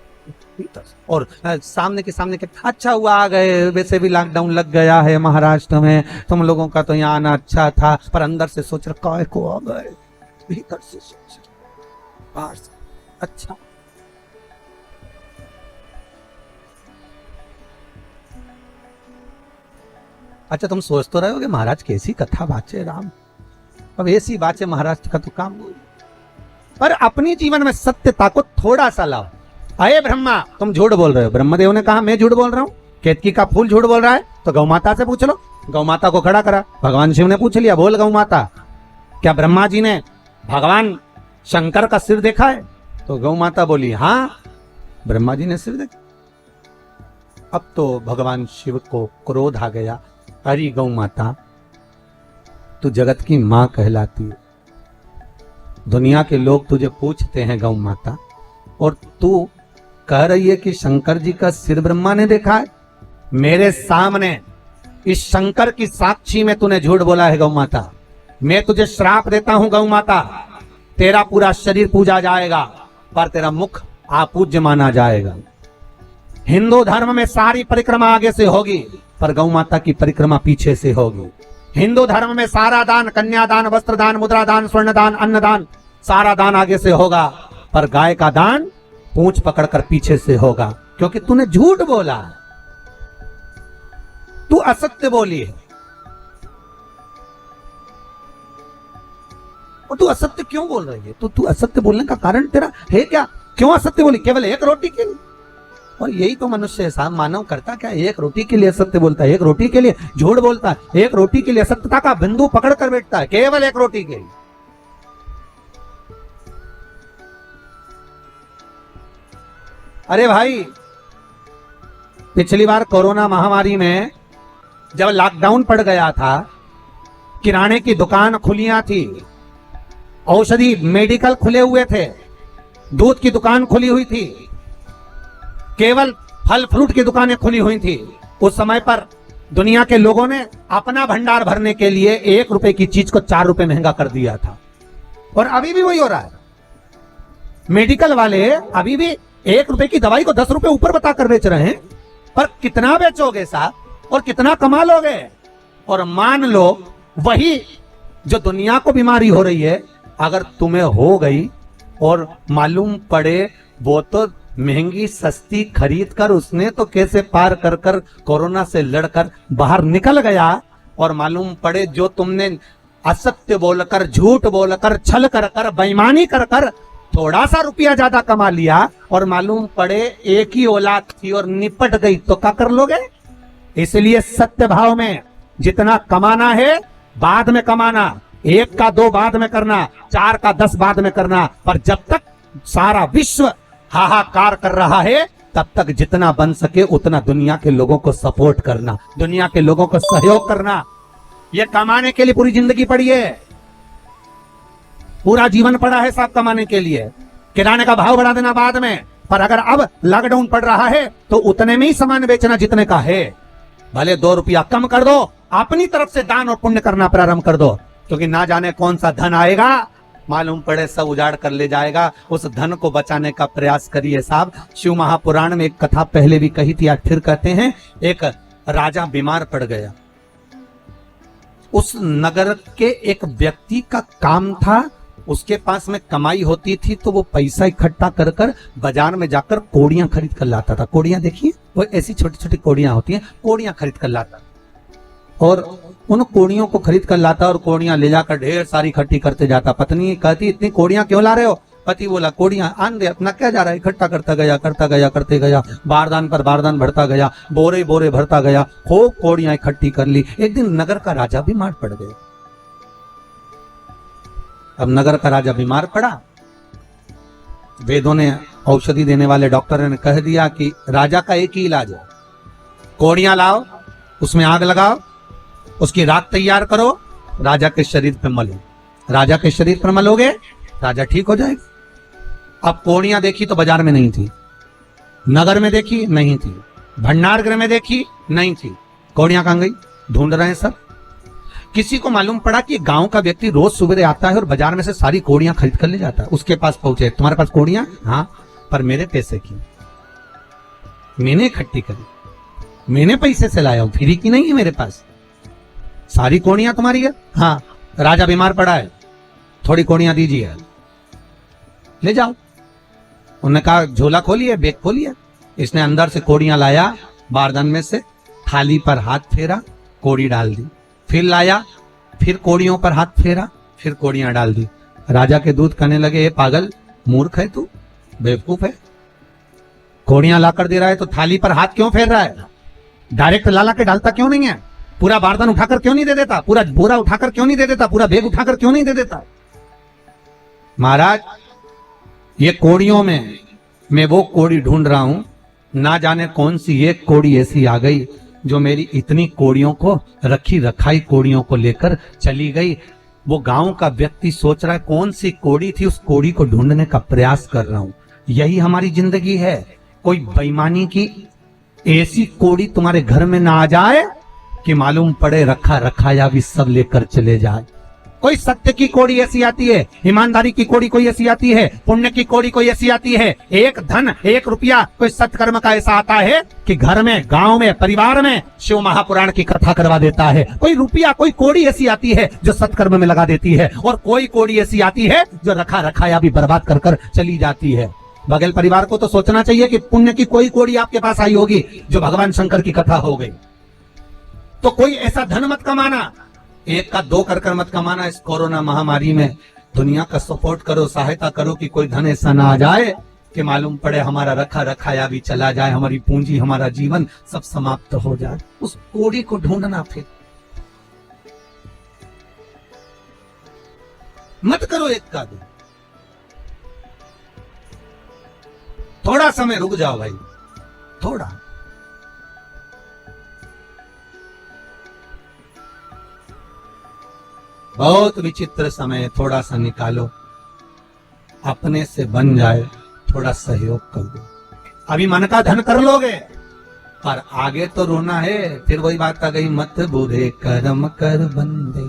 Speaker 1: और सामने के अच्छा हुआ आ गए। वैसे भी लॉकडाउन लग गया है महाराष्ट्र में, तुम लोगों का तो यहाँ आना अच्छा था, पर अंदर से सोच रहा काय को आ गए, भीतर से सोच बाहर से अच्छा। अच्छा, तुम सोच तो रहे हो कि महाराज कैसी कथा बाचे राम, अब ऐसी बाचे महाराष्ट्र का तो काम हो। पर अपनी जीवन में सत्यता को थोड़ा सा लाओ। अरे ब्रह्मा, तुम झूठ बोल रहे हो। ब्रह्मदेव ने कहा मैं झूठ बोल रहा हूँ। केतकी का फूल झूठ बोल रहा है तो गौ माता से पूछ लो। गौ माता को खड़ा करा, भगवान शिव ने पूछ लिया, बोल गौ माता, क्या ब्रह्मा जी ने भगवान शंकर का सिर देखा है? तो गौ माता बोली हाँ, ब्रह्मा जी ने सिर देखा। अब तो भगवान शिव को क्रोध आ गया। अरे गौ माता, तू जगत की मां कहलाती है, दुनिया के लोग तुझे पूछते हैं गौ माता, और तू कह रही है कि शंकर जी का सिर ब्रह्मा ने देखा है। मेरे सामने इस शंकर की साक्षी में तूने झूठ बोला है गौ माता। मैं तुझे श्राप देता हूं गौ माता, तेरा पूरा शरीर पूजा जाएगा पर तेरा मुख अपूज्य माना जाएगा। हिंदू धर्म में सारी परिक्रमा आगे से होगी पर गौ माता की परिक्रमा पीछे से होगी। हिंदू धर्म में सारा दान, कन्यादान, वस्त्रदान, मुद्रादान, स्वर्णदान, अन्नदान, सारा दान आगे से होगा, पर गाय का दान पूंछ पकड़कर पीछे से होगा, क्योंकि तूने झूठ बोला, तू असत्य बोली है। और तू असत्य क्यों बोल रही है? तू असत्य बोलने का कारण तेरा है क्या? क्यों असत्य बोली? केवल एक रोटी के लिए? और यही तो मनुष्य है साहब, मानव करता क्या? एक रोटी के लिए असत्य बोलता है, एक रोटी के लिए झूठ बोलता है, एक रोटी के लिए असत्यता का बिंदु पकड़ कर बैठता है, केवल एक रोटी के लिए। अरे भाई, पिछली बार कोरोना महामारी में जब लॉकडाउन पड़ गया था, किराने की दुकान खुलियां थी, औषधि मेडिकल खुले हुए थे, दूध की दुकान खुली हुई थी, केवल फल फ्रूट की दुकानें खुली हुई थी। उस समय पर दुनिया के लोगों ने अपना भंडार भरने के लिए 1 रुपए की चीज को 4 रुपए महंगा कर दिया था, और अभी भी वही हो रहा है। मेडिकल वाले अभी भी 1 रुपए की दवाई को 10 रुपए ऊपर बताकर बेच रहे हैं। पर कितना बेचोगे साहब, और कितना कमा लोगे? और मान लो वही जो दुनिया को बीमारी हो रही है, अगर तुम्हें हो गई और मालूम पड़े वो तो महंगी सस्ती खरीद कर उसने तो कैसे पार कर कर कोरोना से लड़कर बाहर निकल गया, और मालूम पड़े जो तुमने असत्य बोलकर, झूठ बोलकर, छल कर कर, बेईमानी कर कर थोड़ा सा रुपया ज्यादा कमा लिया, और मालूम पड़े एक ही औलाद थी और निपट गई, तो क्या कर लोगे? इसलिए सत्य भाव में जितना कमाना है बाद में कमाना, 1 का 2 बाद में करना, 4 का 10 बाद में करना, पर जब तक सारा विश्व हाहाकार कर रहा है, तब तक जितना बन सके उतना दुनिया के लोगों को सपोर्ट करना, दुनिया के लोगों को सहयोग करना। यह कमाने के लिए पूरी जिंदगी पड़ी है, पूरा जीवन पड़ा है साहब कमाने के लिए। किराने का भाव बढ़ा देना बाद में, पर अगर अब लॉकडाउन पड़ रहा है तो उतने में ही सामान बेचना जितने का है। भले 2 रुपया कम कर दो, अपनी तरफ से दान और पुण्य करना प्रारंभ कर दो, क्योंकि ना जाने कौन सा धन आएगा, मालूम पड़े सब उजाड़ कर ले जाएगा। उस धन को बचाने का प्रयास करिए साहब। शिव महापुराण में एक कथा पहले भी कही थी, आज फिर कहते हैं। एक राजा बीमार पड़ गया। उस नगर के एक व्यक्ति का काम था, उसके पास में कमाई होती थी तो वो पैसा इकट्ठा कर कर बाजार में जाकर कोड़ियां खरीद कर लाता था। कोड़ियां देखिए, वो ऐसी छोटी छोटी कोड़ियां होती हैं, कोड़ियां खरीद कर लाता और उन कोड़ियों को खरीद कर लाता और कोड़ियां ले जाकर ढेर सारी इकट्ठी करते जाता। पत्नी कहती इतनी कोड़ियां क्यों ला रहे हो? पति बोला कोड़ियां आन दे, अपना क्या जा रहा है, इकट्ठा करता गया करते गया, बारदान पर बारदान भरता गया, बोरे बोरे भरता गया, खूब कोड़ियां इकट्ठी कर ली। एक दिन नगर का राजा बीमार पड़ गया। अब नगर का राजा बीमार पड़ा, वेदों ने औषधि देने वाले डॉक्टर ने कह दिया कि राजा का एक ही इलाज है, कोड़ियां लाओ, उसमें आग लगाओ, उसकी राख तैयार करो, राजा के शरीर पर मलो। राजा के शरीर पर मलोगे, राजा ठीक हो जाएगा। अब कोड़ियां देखी तो बाजार में नहीं थी, नगर में देखी नहीं थी, भंडार गृह में देखी नहीं थी, कोड़ियां कहां गई? ढूंढ रहे हैं सब। किसी को मालूम पड़ा कि गांव का व्यक्ति रोज सुबह आता है और बाजार में से सारी कोड़ियां खरीद कर ले जाता है। उसके पास पहुंचे, तुम्हारे पास कोड़ियां? हाँ, पर मेरे पैसे की, मैंने इकट्ठी करी, मैंने पैसे से लाया हूं, फ्री की नहीं है मेरे पास, सारी कोड़ियां तुम्हारी है। हाँ, राजा बीमार पड़ा है, थोड़ी कोड़ियां दीजिए, ले जाओ। उन्होंने कहा झोला खोलिए, बैग खोलिए। इसने अंदर से कोड़ियां लाया, बारदान में से थाली पर हाथ फेरा, कोड़ी डाल दी, फिर लाया, फिर कोड़ियों पर हाथ फेरा, फिर कोड़ियां डाल दी। राजा के दूत कहने लगे, ये पागल मूर्ख है तू, बेवकूफ है, कोड़ियां लाकर दे रहा है तो थाली पर हाथ क्यों फेर रहा है? डायरेक्ट लाला के डालता क्यों नहीं है? पूरा बारदान उठाकर क्यों नहीं दे देता? पूरा बोरा उठाकर क्यों नहीं दे देता? पूरा बैग उठाकर क्यों नहीं दे देता? महाराज, ये कोड़ियों में मैं वो कोड़ी ढूंढ रहा हूं, ना जाने कौन सी एक कोड़ी ऐसी आ गई जो मेरी इतनी कोड़ियों को, रखी रखाई कोड़ियों को लेकर चली गई। वो गांव का व्यक्ति सोच रहा है कौन सी कोड़ी थी, उस कोड़ी को ढूंढने का प्रयास कर रहा हूं। यही हमारी जिंदगी है। कोई बेईमानी की ऐसी कोड़ी तुम्हारे घर में ना आ जाए कि मालूम पड़े रखा रखाया भी सब लेकर चले जाए। कोई सत्य की कोड़ी ऐसी आती है, ईमानदारी की कोड़ी कोई ऐसी आती है, पुण्य की कोड़ी कोई ऐसी आती है, एक धन एक रुपया कोई सत्कर्म का ऐसा आता है कि घर में, गांव में, परिवार में शिव महापुराण की कथा करवा देता है। कोई रुपया, कोई कोड़ी ऐसी आती है जो सत्कर्म में लगा देती है, और कोई कोड़ी ऐसी आती है जो रखा रखाया भी बर्बाद कर कर चली जाती है। बघेल परिवार को तो सोचना चाहिए कि पुण्य की कोई कोड़ी आपके पास आई होगी जो भगवान शंकर की कथा हो गई। तो कोई ऐसा धन मत कमाना, एक का दो कर मत कमाना। इस कोरोना महामारी में दुनिया का सपोर्ट करो, सहायता करो कि कोई धन ऐसा ना आ जाए कि मालूम पड़े हमारा रखा रखाया भी चला जाए, हमारी पूंजी, हमारा जीवन सब समाप्त हो जाए। उस कोड़ी को ढूंढना, फिर मत करो एक का दो, थोड़ा समय रुक जाओ भाई, थोड़ा। बहुत विचित्र समय, थोड़ा सा निकालो, अपने से बन जाए, थोड़ा सहयोग कर दो। अभी मन का धन कर लोगे, पर आगे तो रोना है। फिर वही बात आ गई, मत बुरे कर्म कर बंदे,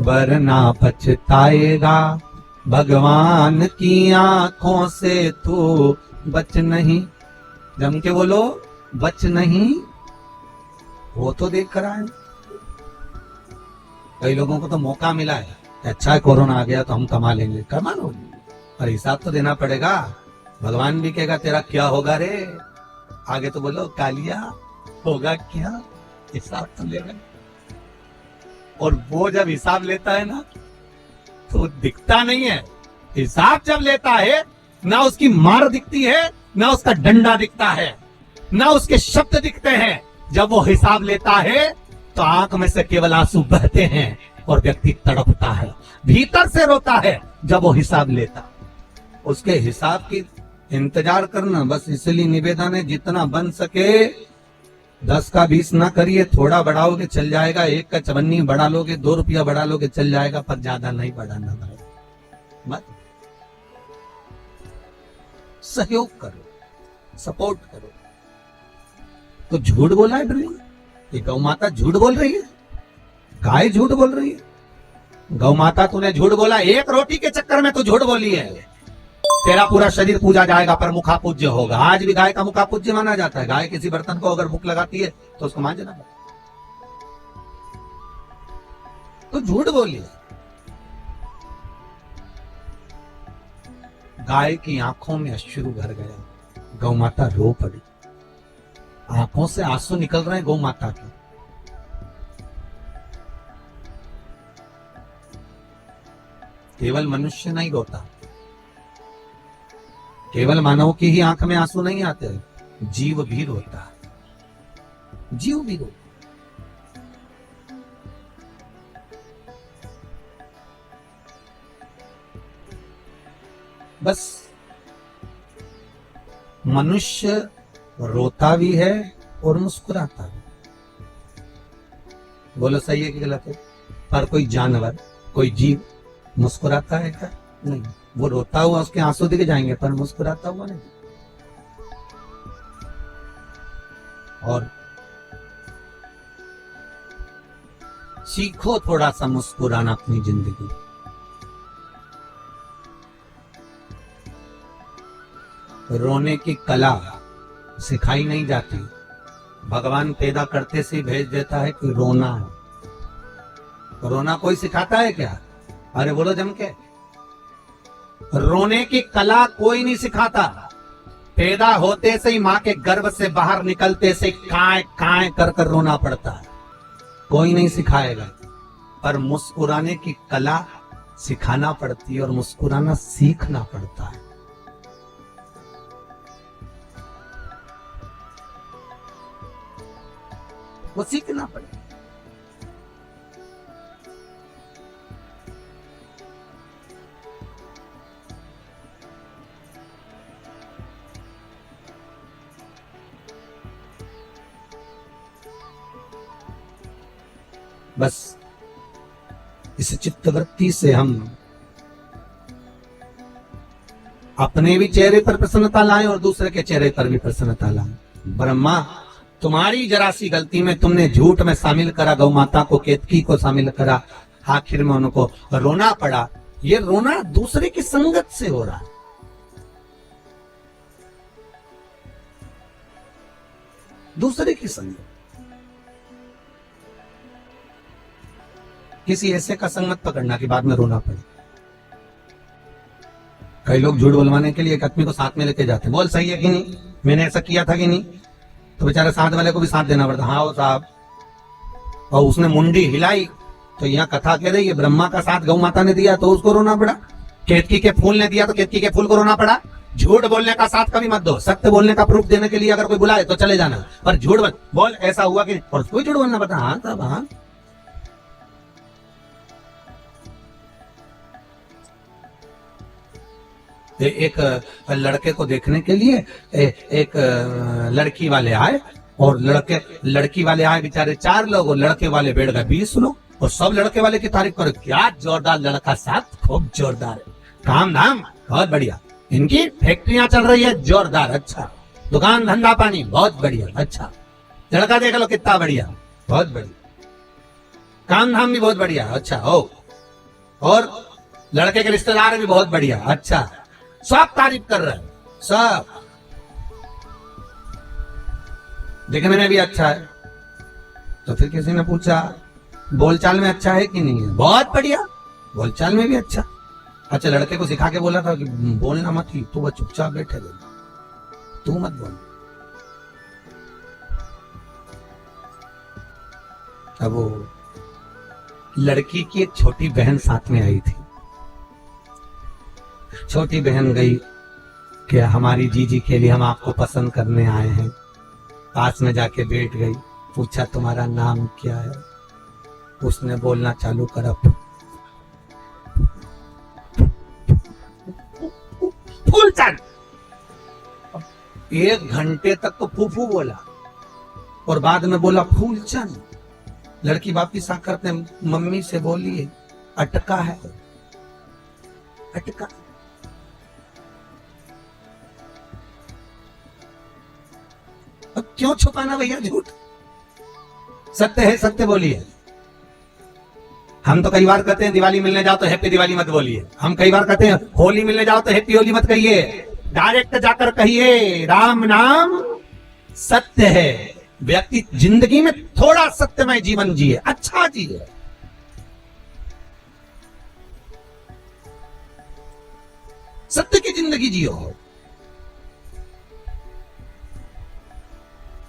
Speaker 1: वरना पछताएगा, भगवान की आंखों से तू बच नहीं। जम के बोलो, बच नहीं। वो तो देख कर आए। कई लोगों को तो मौका मिला है, अच्छा है कोरोना आ गया तो हम कमा लेंगे, कमा लो, पर हिसाब तो देना पड़ेगा। भगवान भी कहेगा तेरा क्या होगा रे, आगे तो बोलो कालिया होगा क्या, हिसाब तो लेगा। और वो जब हिसाब लेता है ना तो दिखता नहीं है। हिसाब जब लेता है ना उसकी मार दिखती है, ना उसका डंडा दिखता है, ना उसके शब्द दिखते हैं। जब वो हिसाब लेता है तो आंख में से केवल आंसू बहते हैं और व्यक्ति तड़पता है, भीतर से रोता है जब वो हिसाब लेता। उसके हिसाब की इंतजार करना। बस इसलिए निवेदन है, जितना बन सके 10 का 20 ना करिए। थोड़ा बढ़ाओगे चल जाएगा, 1 का चवन्नी बढ़ा लोगे, 2 रुपया बढ़ा लोगे चल जाएगा, पर ज्यादा नहीं बढ़ाना भाई। मत सहयोग करो, सपोर्ट करो। तो झूठ बोला है ब्रह्मा, ये गौ माता झूठ बोल रही है, गाय झूठ बोल रही है। गौ माता तूने झूठ बोला, एक रोटी के चक्कर में तो झूठ बोली है। तेरा पूरा शरीर पूजा जाएगा पर मुखा पूज्य होगा। आज भी गाय का मुखा पूज्य माना जाता है। गाय किसी बर्तन को अगर भूख लगाती है तो उसको मांजना पड़ता। तो झूठ बोली। गाय की आंखों में अश्रु भर गया, गौ माता रो पड़ी, आंखों से आंसू निकल रहे हैं गौ माता के। केवल मनुष्य नहीं रोता, केवल मानव की ही आंख में आंसू नहीं आते, जीव भी रोता है, जीव भी रोता। बस मनुष्य रोता भी है और मुस्कुराता भी। बोलो सही है कि गलत है? पर कोई जानवर, कोई जीव मुस्कुराता है क्या? नहीं। वो रोता हुआ उसके आंसू दिखे जाएंगे पर मुस्कुराता हुआ नहीं। और सीखो थोड़ा सा मुस्कुराना अपनी जिंदगी। रोने की कला सिखाई नहीं जाती, भगवान पैदा करते से भेज देता है कि रोना है। रोना कोई सिखाता है क्या? अरे बोलो जम के। रोने की कला कोई नहीं सिखाता। पैदा होते से ही मां के गर्भ से बाहर निकलते से काय काय कर कर रोना पड़ता है, कोई नहीं सिखाएगा। पर मुस्कुराने की कला सिखाना पड़ती है और मुस्कुराना सीखना पड़ता है। वो सीखना पड़ेगा। बस इस चित्तवृत्ति से हम अपने भी चेहरे पर प्रसन्नता लाएं और दूसरे के चेहरे पर भी प्रसन्नता लाएं। ब्रह्मा, तुम्हारी जरा सी गलती में तुमने झूठ में शामिल करा गौ माता को, केतकी को शामिल करा, आखिर में उनको रोना पड़ा। ये रोना दूसरे की संगत से हो रहा है। दूसरे की संगत, किसी ऐसे का संग मत पकड़ना कि बाद में रोना पड़े। कई लोग झूठ बोलवाने के लिए एक आदमी को साथ में लेके जाते हैं, बोल सही है कि नहीं, मैंने ऐसा किया था कि नहीं, तो बेचारे साथ वाले को भी साथ देना पड़ता। हाँ वो साहब, और उसने मुंडी हिलाई तो यहाँ कथा कह रही है ब्रह्मा का साथ गौ माता ने दिया तो उसको रोना पड़ा, केतकी के फूल ने दिया तो केतकी के फूल को रोना पड़ा। झूठ बोलने का साथ कभी मत दो, सत्य बोलने का प्रूफ देने के लिए अगर कोई बुलाए तो चले जाना, पर झूठ मत बोल ऐसा हुआ कि, और उसको झूठ बोलना पड़ता। हाँ साहब हाँ। एक लड़के को देखने के लिए एक लड़की वाले आए, और लड़की वाले आए बेचारे 4 लोग, और लड़के वाले बैठ गए 20 लोग, और सब लड़के वाले की तारीफ करो, क्या जोरदार लड़का साथ, खूब जोरदार है, काम धाम बहुत बढ़िया, इनकी फैक्ट्रियां चल रही है जोरदार, अच्छा, दुकान धंधा पानी बहुत बढ़िया, अच्छा, लड़का देख लो कितना बढ़िया, बहुत बढ़िया, काम धाम भी बहुत बढ़िया, अच्छा हो, और लड़के के रिश्तेदार भी बहुत बढ़िया, अच्छा, सब तारीफ कर रहे हैं, सब देखने में भी अच्छा है। तो फिर किसी ने पूछा बोलचाल में अच्छा है कि नहीं है? बहुत बढ़िया, बोलचाल में भी अच्छा। अच्छा, लड़के को सिखा के बोला था कि बोलना मत ही, तू बस चुपचाप बैठे रहे, तू मत बोल। अब वो लड़की की एक छोटी बहन साथ में आई थी। छोटी बहन गई कि हमारी जीजी के लिए हम आपको पसंद करने आए हैं। पास में जाके बैठ गई, पूछा तुम्हारा नाम क्या है? उसने बोलना चालू करा, 1 घंटे तक तो फूफू बोला और बाद में बोला फूलचंद। लड़की वापिस आकर के मम्मी से बोली है अटका है, अटका। अब क्यों छुपाना भैया झूठ? सत्य है, सत्य बोलिए। हम तो कई बार कहते हैं दिवाली मिलने जाओ तो हैप्पी दिवाली मत बोलिए। हम कई बार कहते हैं होली मिलने जाओ तो हैप्पी होली मत कहिए। डायरेक्ट जाकर कहिए राम नाम सत्य है। व्यक्ति जिंदगी में थोड़ा सत्यमय जीवन जिए, अच्छा जिए। सत्य की जिंदगी जियो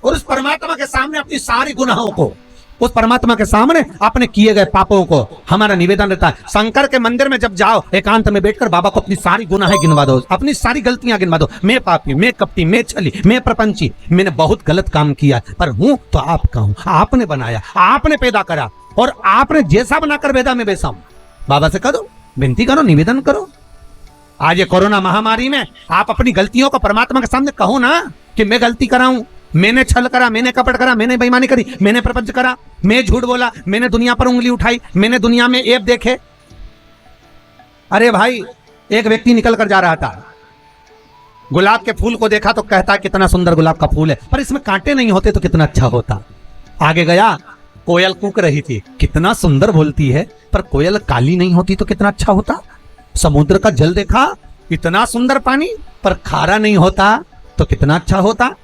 Speaker 1: और उस परमात्मा के सामने अपनी सारी गुनाहों को, उस परमात्मा के सामने अपने किए गए पापों को, हमारा निवेदन रहता है शंकर के मंदिर में जब जाओ एकांत में बैठकर बाबा को अपनी सारी गुनाहें गिनवा दो, अपनी सारी गलतियां गिनवा दो। मैं पापी, मैं कपटी, मैं छली, मैं प्रपंची, मैंने बहुत गलत काम किया, पर हूं तो आपका हूं। आपने बनाया, आपने पैदा करा और आपने जैसा बनाकर भेजा मैं वैसा हूं। बाबा से करो, विनती करो, निवेदन करो। आज ये कोरोना महामारी में आप अपनी गलतियों को परमात्मा के सामने कहो ना कि मैं गलती कराऊं, मैंने छल करा, मैंने कपट करा, मैंने बेईमानी करी, मैंने प्रपंच करा, मैं झूठ बोला, मैंने दुनिया पर उंगली उठाई, मैंने दुनिया में ऐब देखे। अरे भाई, एक व्यक्ति निकल कर जा रहा था, गुलाब के फूल को देखा तो कहता कितना सुंदर गुलाब का फूल है, पर इसमें कांटे नहीं होते तो कितना अच्छा होता। आगे गया, कोयल कूक रही थी, कितना सुंदर बोलती है, पर कोयल काली नहीं होती तो कितना अच्छा होता। समुद्र का जल देखा, इतना सुंदर पानी, पर खारा नहीं होता तो कितना अच्छा होता।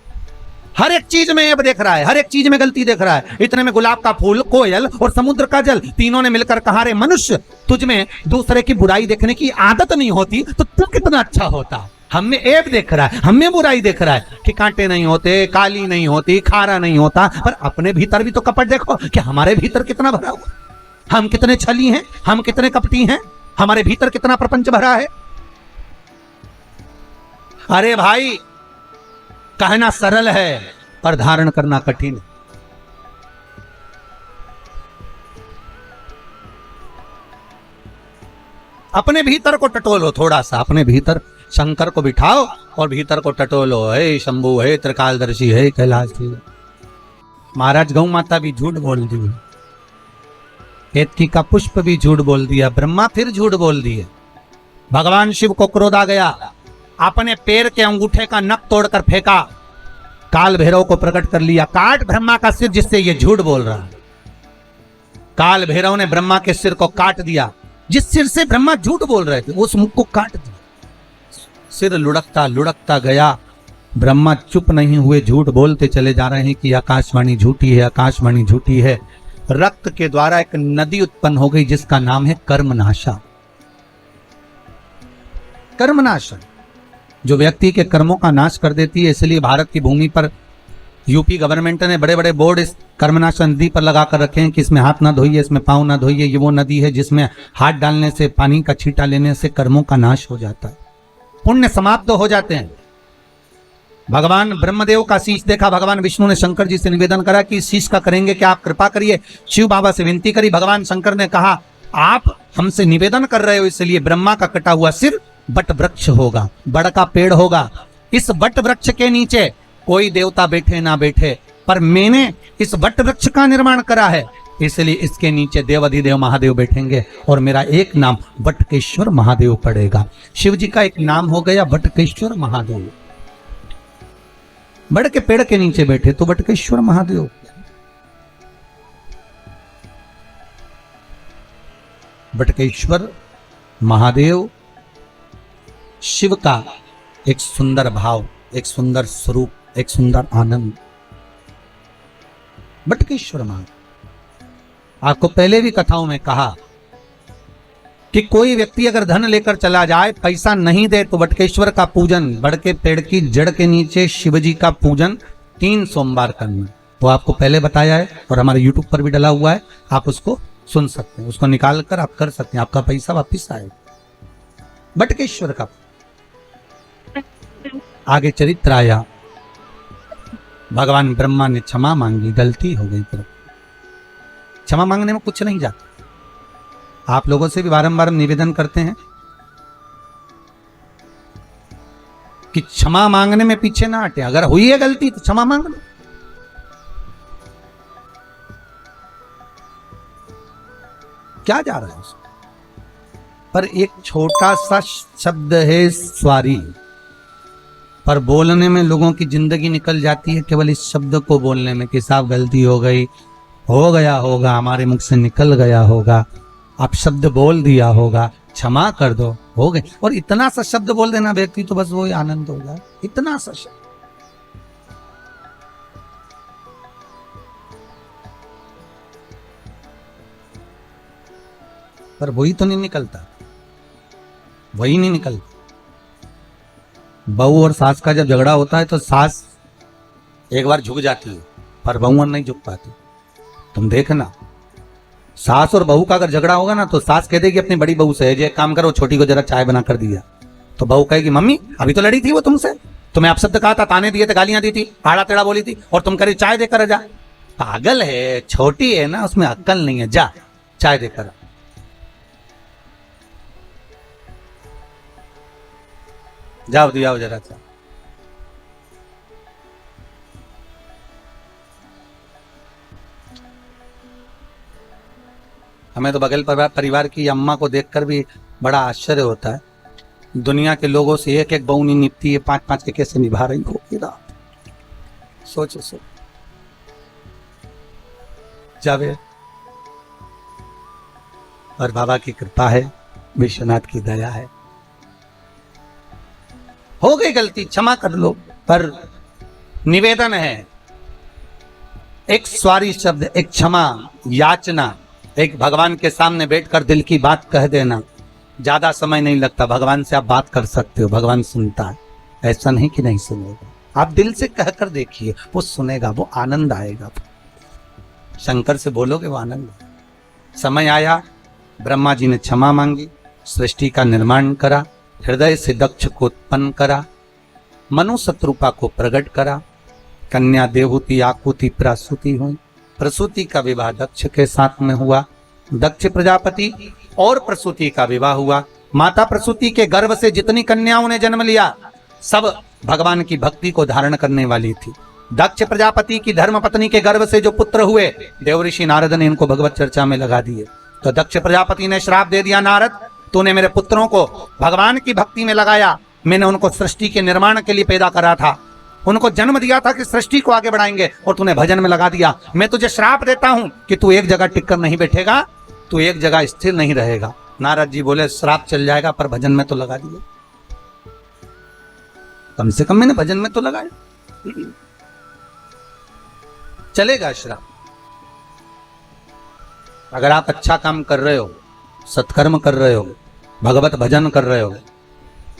Speaker 1: हर एक चीज में ऐब देख रहा है, हर एक चीज में गलती देख रहा है। इतने में गुलाब का फूल, कोयल और समुद्र का जल, तीनों ने मिलकर कहा रे मनुष्य, तुझ में दूसरे की बुराई देखने की आदत नहीं होती तो तू कितना अच्छा होता। हम में ऐब देख रहा है, हम में बुराई देख रहा है कि कांटे नहीं होते, काली नहीं होती, खारा नहीं होता, पर अपने भीतर भी तो कपट देखो कि हमारे भीतर कितना भरा हुआ, हम कितने छली हैं, हम कितने कपटी हैं, हमारे भीतर कितना प्रपंच भरा है। अरे भाई, कहना सरल है पर धारण करना कठिन है। अपने भीतर को टटोलो थोड़ा सा, अपने भीतर शंकर को बिठाओ और भीतर को टटोलो। हे शंभु, हे त्रिकालदर्शी, हे कैलाश। महाराज गौ माता भी झूठ बोल दी, केतकी का पुष्प भी झूठ बोल दिया, ब्रह्मा फिर झूठ बोल दिए। भगवान शिव को क्रोध आ गया, अपने पैर के अंगूठे का नख तोड़कर फेंका, काल भैरव को प्रकट कर लिया, काट ब्रह्मा का सिर जिससे ये झूठ बोल रहा है। काल भैरव ने ब्रह्मा के सिर को काट दिया, जिस सिर से ब्रह्मा झूठ बोल रहे थे उस मुख को काट दिया। सिर लुढ़कता लुढ़कता गया, ब्रह्मा चुप नहीं हुए, झूठ बोलते चले जा रहे हैं कि आकाशवाणी झूठी है, आकाशवाणी झूठी है। रक्त के द्वारा एक नदी उत्पन्न हो गई जिसका नाम है कर्मनाशा। कर्मनाशा जो व्यक्ति के कर्मों का नाश कर देती है, इसलिए भारत की भूमि पर यूपी गवर्नमेंट ने बड़े बड़े बोर्ड इस कर्मनाशा नदी पर लगा कर रखे हैं कि इसमें हाथ ना धोइए, इसमें पांव ना धोइए। ये वो नदी है जिसमें हाथ डालने से, पानी का छींटा लेने से कर्मों का नाश हो जाता है, पुण्य समाप्त हो जाते हैं। भगवान ब्रह्मदेव का शीश देखा, भगवान विष्णु ने शंकर जी से निवेदन करा कि इस शीश का करेंगे क्या, आप कृपा करिए। शिव बाबा से विनती करी, भगवान शंकर ने कहा आप हमसे निवेदन कर रहे हो, इसलिए ब्रह्मा का कटा हुआ सिर बट वृक्ष होगा, बड़ का पेड़ होगा। इस बट वृक्ष के नीचे कोई देवता बैठे ना बैठे, पर मैंने इस बट वृक्ष का निर्माण करा है, इसलिए इसके नीचे देवाधिदेव महादेव बैठेंगे और मेरा एक नाम बटकेश्वर महादेव पड़ेगा। शिव जी का एक नाम हो गया बटकेश्वर महादेव। बड़ के पेड़ के नीचे बैठे तो बटकेश्वर महादेव। बटकेश्वर महादेव शिव का एक सुंदर भाव, एक सुंदर स्वरूप, एक सुंदर आनंद। बटकेश्वर महादेव, आपको पहले भी कथाओं में कहा कि कोई व्यक्ति अगर धन लेकर चला जाए, पैसा नहीं दे, तो बटकेश्वर का पूजन, बड़ के पेड़ की जड़ के नीचे शिवजी का पूजन 3 सोमवार करना। वो आपको पहले बताया है और हमारे YouTube पर भी डला हुआ है, आप उसको सुन सकते हैं, उसको निकाल कर आप कर सकते हैं, आपका पैसा वापिस आएगा। बटकेश्वर का आगे चरित्र आया, भगवान ब्रह्मा ने क्षमा मांगी, गलती हो गई। तो क्षमा मांगने में कुछ नहीं जाता। आप लोगों से भी बारंबार निवेदन करते हैं कि क्षमा मांगने में पीछे ना हटे। अगर हुई है गलती तो क्षमा मांग लो। क्या जा रहा है उसमें? पर एक छोटा सा शब्द है स्वारी, पर बोलने में लोगों की जिंदगी निकल जाती है केवल इस शब्द को बोलने में कि साहब गलती हो गई, हो गया होगा, हमारे मुख से निकल गया होगा, आप शब्द बोल दिया होगा, क्षमा कर दो, हो गए। और इतना सा शब्द बोल देना व्यक्ति तो बस वो आनंद हो जाए, इतना सा शब्द। पर वही तो नहीं निकलता, वही नहीं निकलता। बहू और सास का जब झगड़ा होता है तो सास एक बार झुक जाती है पर बहू नहीं झुक पाती। तुम देखना, सास और बहू का अगर झगड़ा होगा ना तो सास कह देगी अपनी बड़ी बहू से, जे काम करो छोटी को जरा चाय बना कर दिया। तो बहू कहेगी मम्मी अभी तो लड़ी थी वो तुमसे, तुम्हें आप शब्द कहा था, ताने दिए थे, गालियां दी थी, आड़ा टेढ़ा बोली थी, और तुम करी चाय देकर जा। पागल है, छोटी है ना, उसमें अक्ल नहीं है, जा चाय देकर। जाओ दियाओ जरा सा। हमें तो बगल परिवार की अम्मा को देखकर भी बड़ा आश्चर्य होता है। दुनिया के लोगों से एक एक बहू नहीं निपती है, 5-5 के कैसे निभा रही होगी रात। सोचो सोचो। जावे और बाबा की कृपा है, विश्वनाथ की दया है, हो गई गलती क्षमा कर लो। पर निवेदन है, एक स्वारी शब्द, एक क्षमा याचना, एक भगवान के सामने बैठकर दिल की बात कह देना। ज्यादा समय नहीं लगता, भगवान से आप बात कर सकते हो, भगवान सुनता है। ऐसा नहीं कि नहीं सुनेगा, आप दिल से कहकर देखिए, वो सुनेगा, वो आनंद आएगा। शंकर से बोलोगे वो आनंद। समय आया, ब्रह्मा जी ने क्षमा मांगी, सृष्टि का निर्माण करा, हृदय से दक्ष को उत्पन्न करा, मनु शत्रुपा को प्रकट करा, कन्या देवहूति आकुति प्रसूति हुई। प्रसूति का विवाह दक्ष के साथ में हुआ, दक्ष प्रजापति और प्रसूति का विवाह हुआ। माता प्रसूति के गर्भ से जितनी कन्याओं ने जन्म लिया सब भगवान की भक्ति को धारण करने वाली थी। दक्ष प्रजापति की धर्म पत्नी के गर्भ से जो पुत्र हुए, देवऋषि नारद ने इनको भगवत चर्चा में लगा दिए। तो दक्ष प्रजापति ने श्राप दे दिया, नारद तूने मेरे पुत्रों को भगवान की भक्ति में लगाया, मैंने उनको सृष्टि के निर्माण के लिए पैदा करा था, उनको जन्म दिया था कि सृष्टि को आगे बढ़ाएंगे, और तूने भजन में लगा दिया। मैं तुझे श्राप देता हूं कि तू एक जगह टिककर नहीं बैठेगा, तू एक जगह स्थिर नहीं रहेगा। नारद जी बोले श्राप चल जाएगा, पर भजन में तो लगा दिए, कम से कम मैंने भजन में तो लगाया, चलेगा श्राप। अगर आप अच्छा काम कर रहे हो, सत्कर्म कर रहे हो, भगवत भजन कर रहे हो,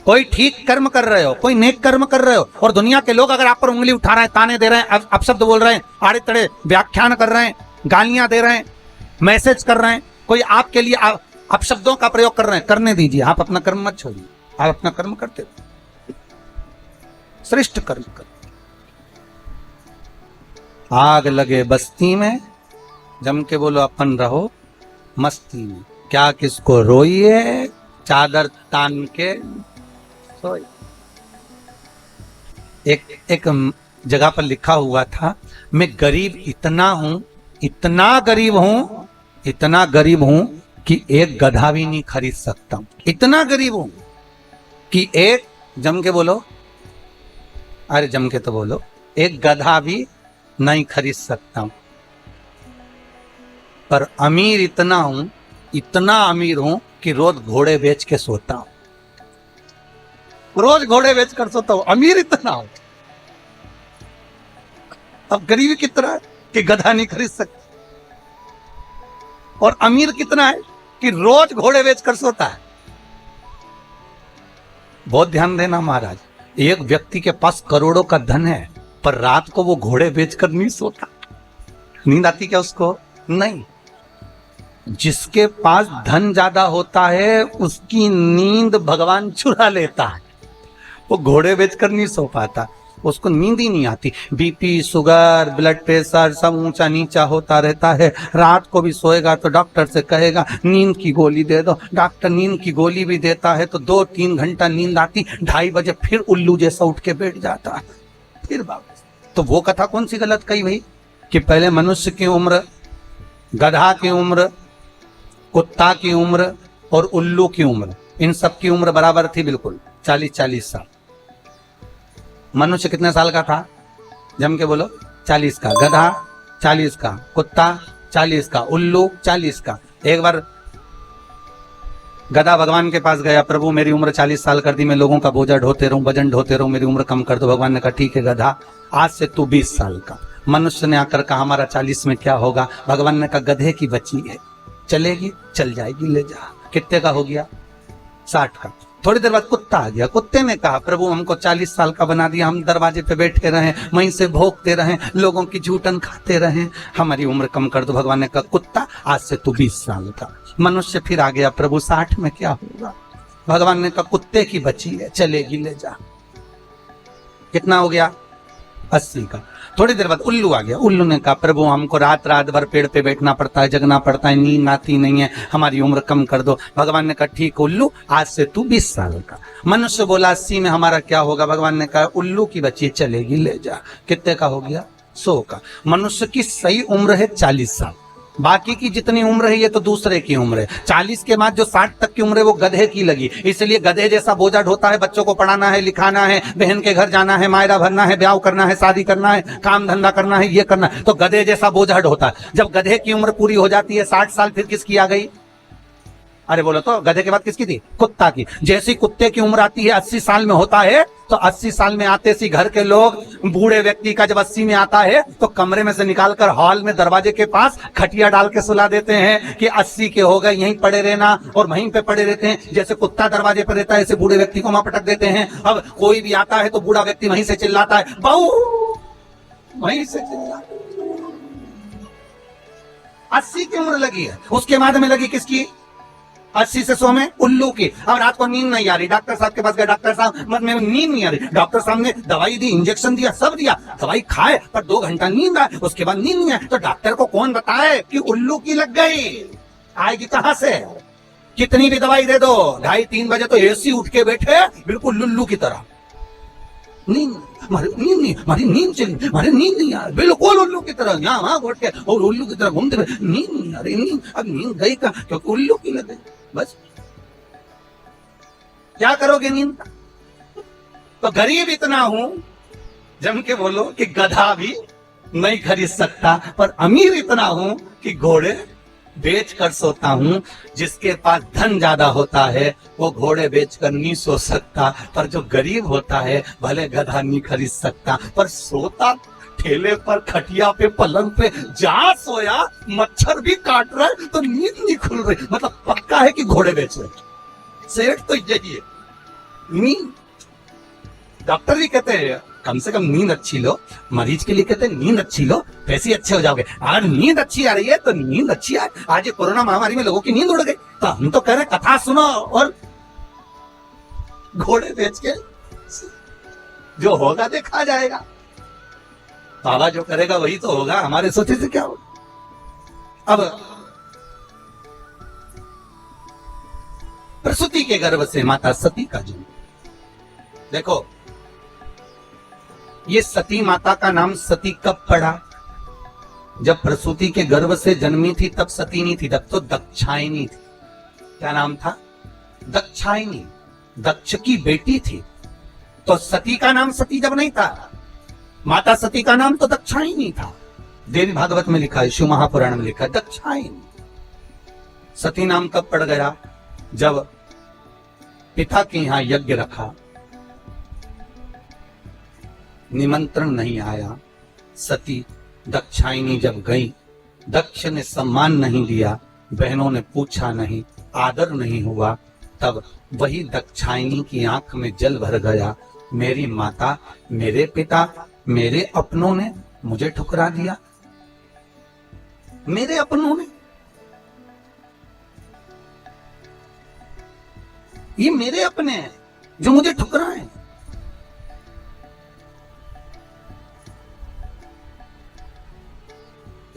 Speaker 1: कोई ठीक कर्म कर रहे हो, कोई नेक कर्म कर रहे हो, और दुनिया के लोग अगर आप पर उंगली उठा रहे हैं, ताने दे रहे हैं, अपशब्द बोल रहे हैं, आड़े तड़े व्याख्यान कर रहे हैं, गालियां दे रहे हैं, मैसेज कर रहे हैं, कोई आपके लिए अपशब्दों का प्रयोग कर रहे हैं, करने दीजिए, आप अपना कर्म मत छोड़िए, आप अपना कर्म करते हो, श्रेष्ठ कर्म कर। आग लगे बस्ती में, जम के बोलो अपन रहो मस्ती में, क्या किसको रोइए, चादर तान के सोई। एक जगह पर लिखा हुआ था, मैं गरीब इतना हूं, इतना गरीब हूं, इतना गरीब हूं कि एक गधा भी नहीं खरीद सकता हूं। इतना गरीब हूं कि एक, जम के बोलो, अरे जम के तो बोलो, एक गधा भी नहीं खरीद सकता हूं। पर अमीर इतना हूं, इतना अमीर हूं कि रोज घोड़े बेच के सोता हूं, रोज घोड़े बेच कर सोता हूं, अमीर इतना हूं। अब गरीबी कितना है कि गधा नहीं खरीद सकता, और अमीर कितना है कि रोज घोड़े बेच कर सोता है। बहुत ध्यान देना महाराज, एक व्यक्ति के पास करोड़ों का धन है, पर रात को वो घोड़े बेचकर नहीं सोता। नींद आती क्या उसको? नहीं। जिसके पास धन ज्यादा होता है उसकी नींद भगवान चुरा लेता है, वो घोड़े बेचकर नहीं सो पाता। उसको नींद ही नहीं आती। बीपी, शुगर, ब्लड प्रेशर सब ऊंचा नीचा होता रहता है। रात को भी सोएगा तो डॉक्टर से कहेगा नींद की गोली दे दो। डॉक्टर नींद की गोली भी देता है तो 2-3 घंटा नींद आती, 2:30 बजे फिर उल्लू जैसा उठ के बैठ जाता है, फिर वापस। तो वो कथा कौन सी गलत कही भाई कि पहले मनुष्य की उम्र, गधा की उम्र, कुत्ता की उम्र और उल्लू की उम्र, इन सब की उम्र बराबर थी, बिल्कुल 40-40 साल। मनुष्य कितने साल का था? जम के बोलो। 40 का। गधा 40 का, कुत्ता 40 का, उल्लू 40 का। एक बार गधा भगवान के पास गया, प्रभु मेरी उम्र 40 साल कर दी, मैं लोगों का बोझा ढोते रहूं, वजन ढोते रहूं, मेरी उम्र कम कर दो। भगवान ने कहा ठीक है गधा, आज से तू 20 साल का। मनुष्य ने आकर कहा हमारा 40 में क्या होगा? भगवान ने कहा गधे की बच्ची है, चलेगी, चल जाएगी, ले जा। कितने का हो गया? 60 का। थोड़ी देर बाद कुत्ता आ गया। कुत्ते ने कहा प्रभु हमको 40 साल का बना दिया, हम दरवाजे पे बैठे रहें, वहीं से भोंकते रहें, लोगों की झूठन खाते रहें, हमारी उम्र कम कर दो। भगवान ने कहा कुत्ता आज से तू 20 साल का। मनुष्य फिर आ गया, प्रभु 60 में क्या होगा? भगवान ने कहा कुत्ते की बच्ची है, चलेगी, ले जा। कितना हो गया? 80 का। थोड़ी देर बाद उल्लू आ गया। उल्लू ने कहा प्रभु हमको रात रात भर पेड़ पे बैठना पड़ता है, जगना पड़ता है, नींद आती नहीं है, हमारी उम्र कम कर दो। भगवान ने कहा ठीक उल्लू, आज से तू 20 साल का। मनुष्य बोला 80 में हमारा क्या होगा? भगवान ने कहा उल्लू की बच्ची चलेगी, ले जा। कितने का हो गया? 100 का। मनुष्य की सही उम्र है 40 साल, बाकी की जितनी उम्र है ये तो दूसरे की उम्र है। 40 के बाद जो 60 तक की उम्र है वो गधे की लगी, इसलिए गधे जैसा बोझा ढोता है, बच्चों को पढ़ाना है, लिखाना है, बहन के घर जाना है, मायरा भरना है, ब्याह करना है, शादी करना है, काम धंधा करना है, ये करना है, तो गधे जैसा बोझा ढोता है। जब गधे की उम्र पूरी हो जाती है 60 साल, फिर किसकी आ गई? अरे बोलो तो, गधे के बाद किसकी थी? कुत्ता की। जैसी कुत्ते की उम्र आती है 80 साल में होता है, तो 80 साल में आते सी घर के लोग, बूढ़े व्यक्ति का जब 80 में आता है तो कमरे में से निकालकर हॉल में दरवाजे के पास खटिया डाल के सुला देते हैं कि 80 के हो गए, यहीं पड़े रहना, और वहीं पे पड़े रहते हैं। जैसे कुत्ता दरवाजे पर रहता है ऐसे बूढ़े व्यक्ति को वहां पटक देते हैं। अब कोई भी आता है तो बूढ़ा व्यक्ति वहीं से चिल्लाता है बहू, वहीं से चिल्लाता। 80 की उम्र लगी है, उसके बाद में लगी किसकी? 80 से 100 में उल्लू की। अब रात को नींद नहीं आ रही, डॉक्टर साहब के पास गए, डॉक्टर साहब मत में नींद नहीं आ रही। डॉक्टर साहब ने दवाई दी, इंजेक्शन दिया, सब दिया, दवाई खाए पर 2 घंटा नींद आए, उसके बाद नींद नहीं आए। तो डॉक्टर को कौन बताए कि उल्लू की लग गई? आएगी कहां से? कितनी भी दवाई दे दो, 2:30-3 बजे तो एसी उठ के बैठे बिल्कुल लुल्लू की तरह। नींद नहीं आ रही, बिल्कुल उल्लू की तरह, यहाँ वहां घोट के और उल्लू की तरह घूमते हुए, नींद नहीं आ रही। नींद अब नींद गई का, क्योंकि उल्लू की लग गई। बस क्या करोगे नींद का? तो गरीब इतना हूं, जम के बोलो, कि गधा भी नहीं खरीद सकता, पर अमीर इतना हूं कि घोड़े बेच कर सोता हूं। जिसके पास धन ज्यादा होता है वो घोड़े बेचकर नहीं सो सकता, पर जो गरीब होता है भले गधा नहीं खरीद सकता, पर सोता ठेले पर, खटिया पे, पलंग पे, जहां सोया मच्छर भी काट रहा है तो नींद नहीं खुल रही, मतलब पक्का है कि घोड़े बेच रहे। सेठ तो यही है। नींद, डॉक्टर भी कहते हैं कम से कम नींद अच्छी लो, मरीज के लिए कहते हैं नींद अच्छी लो, पैसे अच्छे हो जाओगे। अगर नींद अच्छी आ रही है तो नींद अच्छी आए। आज ये कोरोना महामारी में लोगों की नींद उड़ गई, तो हम तो कह रहे कथा सुनो और घोड़े बेच के, जो होगा देखा जाएगा। बाबा जो करेगा वही तो होगा, हमारे सोचे से क्या होगा। अब प्रसूति के गर्भ से माता सती का जन्म। देखो ये सती माता का नाम सती कब पड़ा? जब प्रसूति के गर्भ से जन्मी थी तब सती नहीं थी, तब तो दक्षायनी थी। क्या नाम था? दक्षायनी, दक्ष की बेटी थी। तो सती का नाम सती जब नहीं था, माता सती का नाम तो दक्षायनी था। देवी भागवत में लिखा है, शिव महापुराण में लिखा है दक्षायनी। सती नाम कब पड़ गया? जब पिता के यहां यज्ञ रखा, निमंत्रण नहीं आया, सती दक्षायनी जब गई, दक्ष ने सम्मान नहीं दिया, बहनों ने पूछा नहीं, आदर नहीं हुआ, तब वही दक्षायनी की आंख में जल भर गया। मेरी माता, मेरे पिता, मेरे अपनों ने मुझे ठुकरा दिया। मेरे अपनों ने, ये मेरे अपने हैं जो मुझे ठुकराए।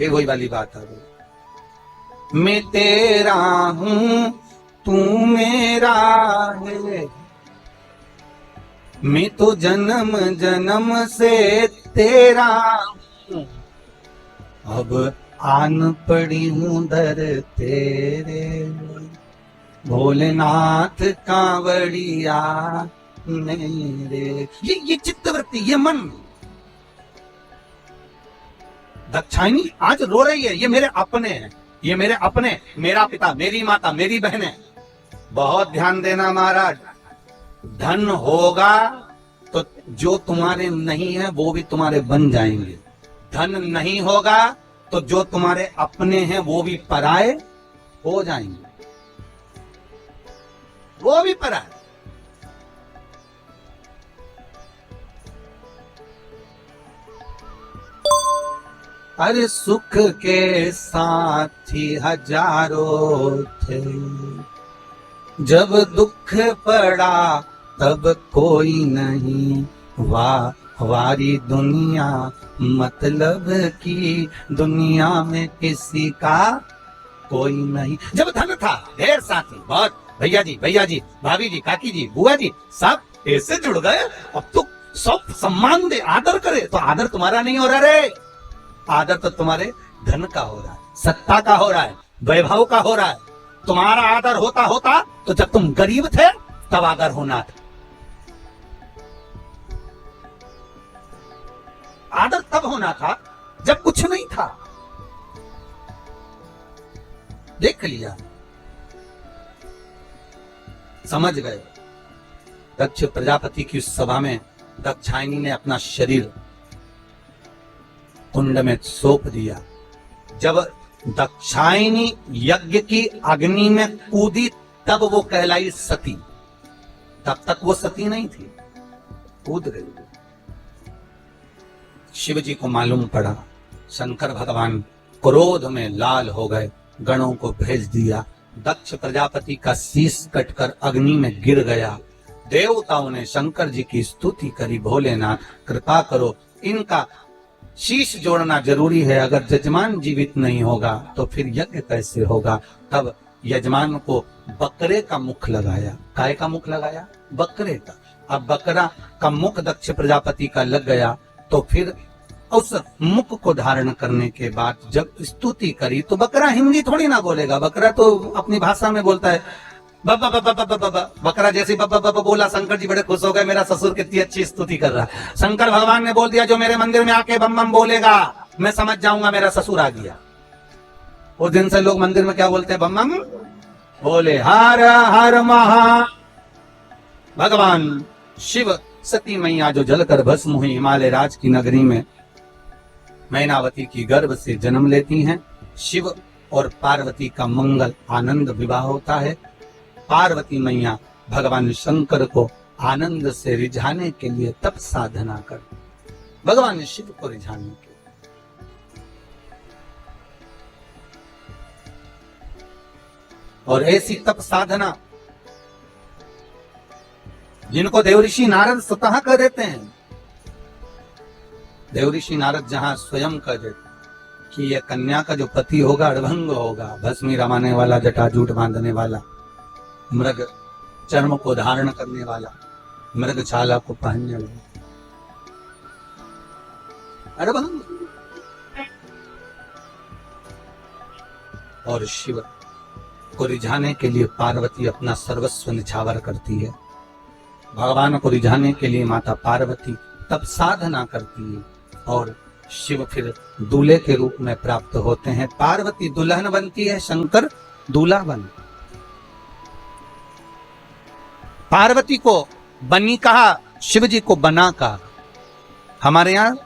Speaker 1: फिर वही वाली बात आ गई, मैं तेरा हूं तू मेरा है, मैं तो जन्म जन्म से तेरा हूं, अब आन पड़ी हूं दर तेरे, भोलेनाथ कांवड़िया मेरे। ये चित्तवृत्ति, ये मन। दाक्षायणी आज रो रही है, ये मेरे अपने हैं, ये मेरे अपने, मेरा पिता, मेरी माता, मेरी बहनें। बहुत ध्यान देना महाराज, धन होगा तो जो तुम्हारे नहीं है वो भी तुम्हारे बन जाएंगे, धन नहीं होगा तो जो तुम्हारे अपने हैं वो भी पराए हो जाएंगे, वो भी पराए। अरे सुख के साथी हजारों थे, जब दुख पड़ा तब कोई नहीं, वाह वारी दुनिया मतलब की दुनिया में किसी का कोई नहीं। जब धन था ढेर साथी, बहुत भैया जी, भाभी जी, काकी जी, बुआ जी, सब ऐसे जुड़ गए, अब तो सब सम्मान दे, आदर करे। तो आदर तुम्हारा नहीं हो रहा रे, आदर तो तुम्हारे धन का हो रहा है, सत्ता का हो रहा है, वैभव का हो रहा है। तुम्हारा आदर होता होता तो जब तुम गरीब थे तब आदर होना था, आदर तब होना था जब कुछ नहीं था। देख लिया, समझ गए। दक्ष प्रजापति की उस सभा में दाक्षायणी ने अपना शरीर कुंड में सौंप दिया। जब दाक्षायणी यज्ञ की अग्नि में कूदी तब वो कहलाई सती, तब तक वो सती नहीं थी, कूद गई। शिव जी को मालूम पड़ा, शंकर भगवान क्रोध में लाल हो गए, गणों को भेज दिया। दक्ष प्रजापति का शीश कटकर अग्नि में गिर गया। देवताओं ने शंकर जी की स्तुति करी, भोलेनाथ कृपा करो, इनका शीश जोड़ना जरूरी है, अगर यजमान जीवित नहीं होगा तो फिर यज्ञ कैसे होगा। तब यजमान को बकरे का मुख लगाया। काय का मुख लगाया? बकरे का। अब बकरा का मुख दक्ष प्रजापति का लग गया तो फिर उस मुख को धारण करने के बाद जब स्तुति करी तो बकरा हिंदी थोड़ी ना बोलेगा, बकरा तो अपनी भाषा में बोलता है। बकरा जैसे बोला, शंकर जी बड़े खुश हो गए, मेरा ससुर कितनी अच्छी स्तुति कर रहा है। शंकर भगवान ने बोल दिया, जो मेरे मंदिर में आके बम बम बोलेगा मैं समझ जाऊंगा मेरा ससुर आ गया। उस दिन से लोग मंदिर में क्या बोलते हैं? बम बम बोले। हर हर महा। भगवान शिव सती मैया जो जलकर भस्म हुई हिमालय राज की नगरी में, मैनावती की गर्भ से जन्म लेती हैं। शिव और पार्वती का मंगल आनंद विवाह होता है। पार्वती मैया भगवान शंकर को आनंद से रिझाने के लिए तप साधना कर, भगवान शिव को रिझाने के लिए। और ऐसी तप साधना जिनको देवऋषि नारद स्वतः कर देते हैं। देवऋषि नारद जहां स्वयं कर देते कि यह कन्या का जो पति होगा अड़भंग होगा, भस्मी रमाने वाला, जटाजूट बांधने वाला, मृग चर्म को धारण करने वाला, मृग छाला को पहनने वाला, अड़भंग। और शिव को रिझाने के लिए पार्वती अपना सर्वस्व निछावर करती है। भगवान को रिझाने के लिए माता पार्वती तब साधना करती है और शिव फिर दूल्हे के रूप में प्राप्त होते हैं। पार्वती दुल्हन बनती है, शंकर दूल्हा बनता। पार्वती को बनी कहा, शिव जी को बना कहा। हमारे यहाँ,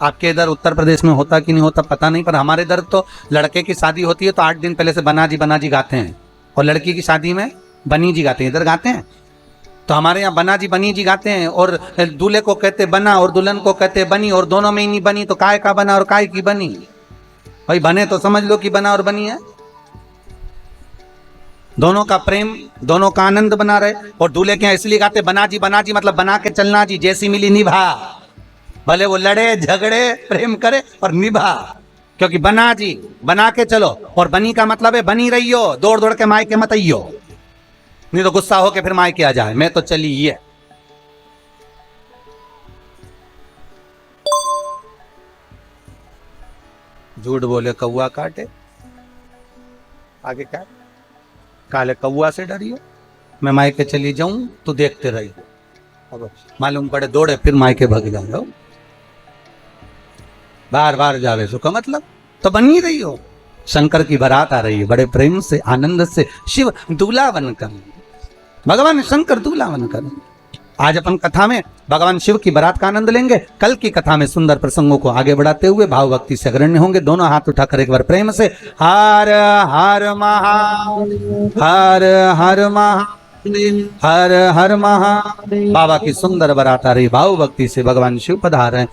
Speaker 1: आपके इधर उत्तर प्रदेश में होता कि नहीं होता पता नहीं, पर हमारे इधर तो लड़के की शादी होती है तो 8 दिन पहले से बना जी गाते हैं, और लड़की की शादी में बनी जी गाते हैं। इधर गाते हैं तो हमारे यहाँ बना जी बनी जी गाते हैं, और दूल्हे को कहते बना और दुल्हन को कहते बनी, और दोनों में ही नहीं बनी तो काय का बना और काय की बनी। भाई बने तो समझ लो कि बना और बनी है, दोनों का प्रेम, दोनों का आनंद बना रहे। और दूल्हे के यहाँ इसलिए गाते बना जी मतलब बना के चलना जी, जैसी मिली निभा, भले वो लड़े झगड़े प्रेम करे और निभा। क्योंकि बना जी, बना के चलो, और बनी का मतलब है बनी रही हो, दौड़ दौड़ के मायके मत आइयो, नहीं तो गुस्सा हो के फिर मायके आ जाए, मैं तो चली ये। झूठ बोले कौआ काटे, आगे क्या, काले कौआ से डरियो, मैं मायके चली जाऊं तो देखते रहिए, अब मालूम पड़े दौड़े फिर मायके भग जाओ, बार बार जावे सो का मतलब, तो बनी रही हो। शंकर की बारात आ रही है, बड़े प्रेम से आनंद से, शिव दूल्हा बनकर, भगवान शंकर दूल्हा बनकर। आज अपन कथा में भगवान शिव की बारात का आनंद लेंगे। कल की कथा में सुंदर प्रसंगों को आगे बढ़ाते हुए भाव भक्ति से अग्रण्य होंगे। दोनों हाथ उठाकर एक बार प्रेम से हर हर महा, हर हर महा, हर हर महा। बाबा की सुंदर बारात आ रही, भाव भक्ति से भगवान शिव पधार रहे हैं।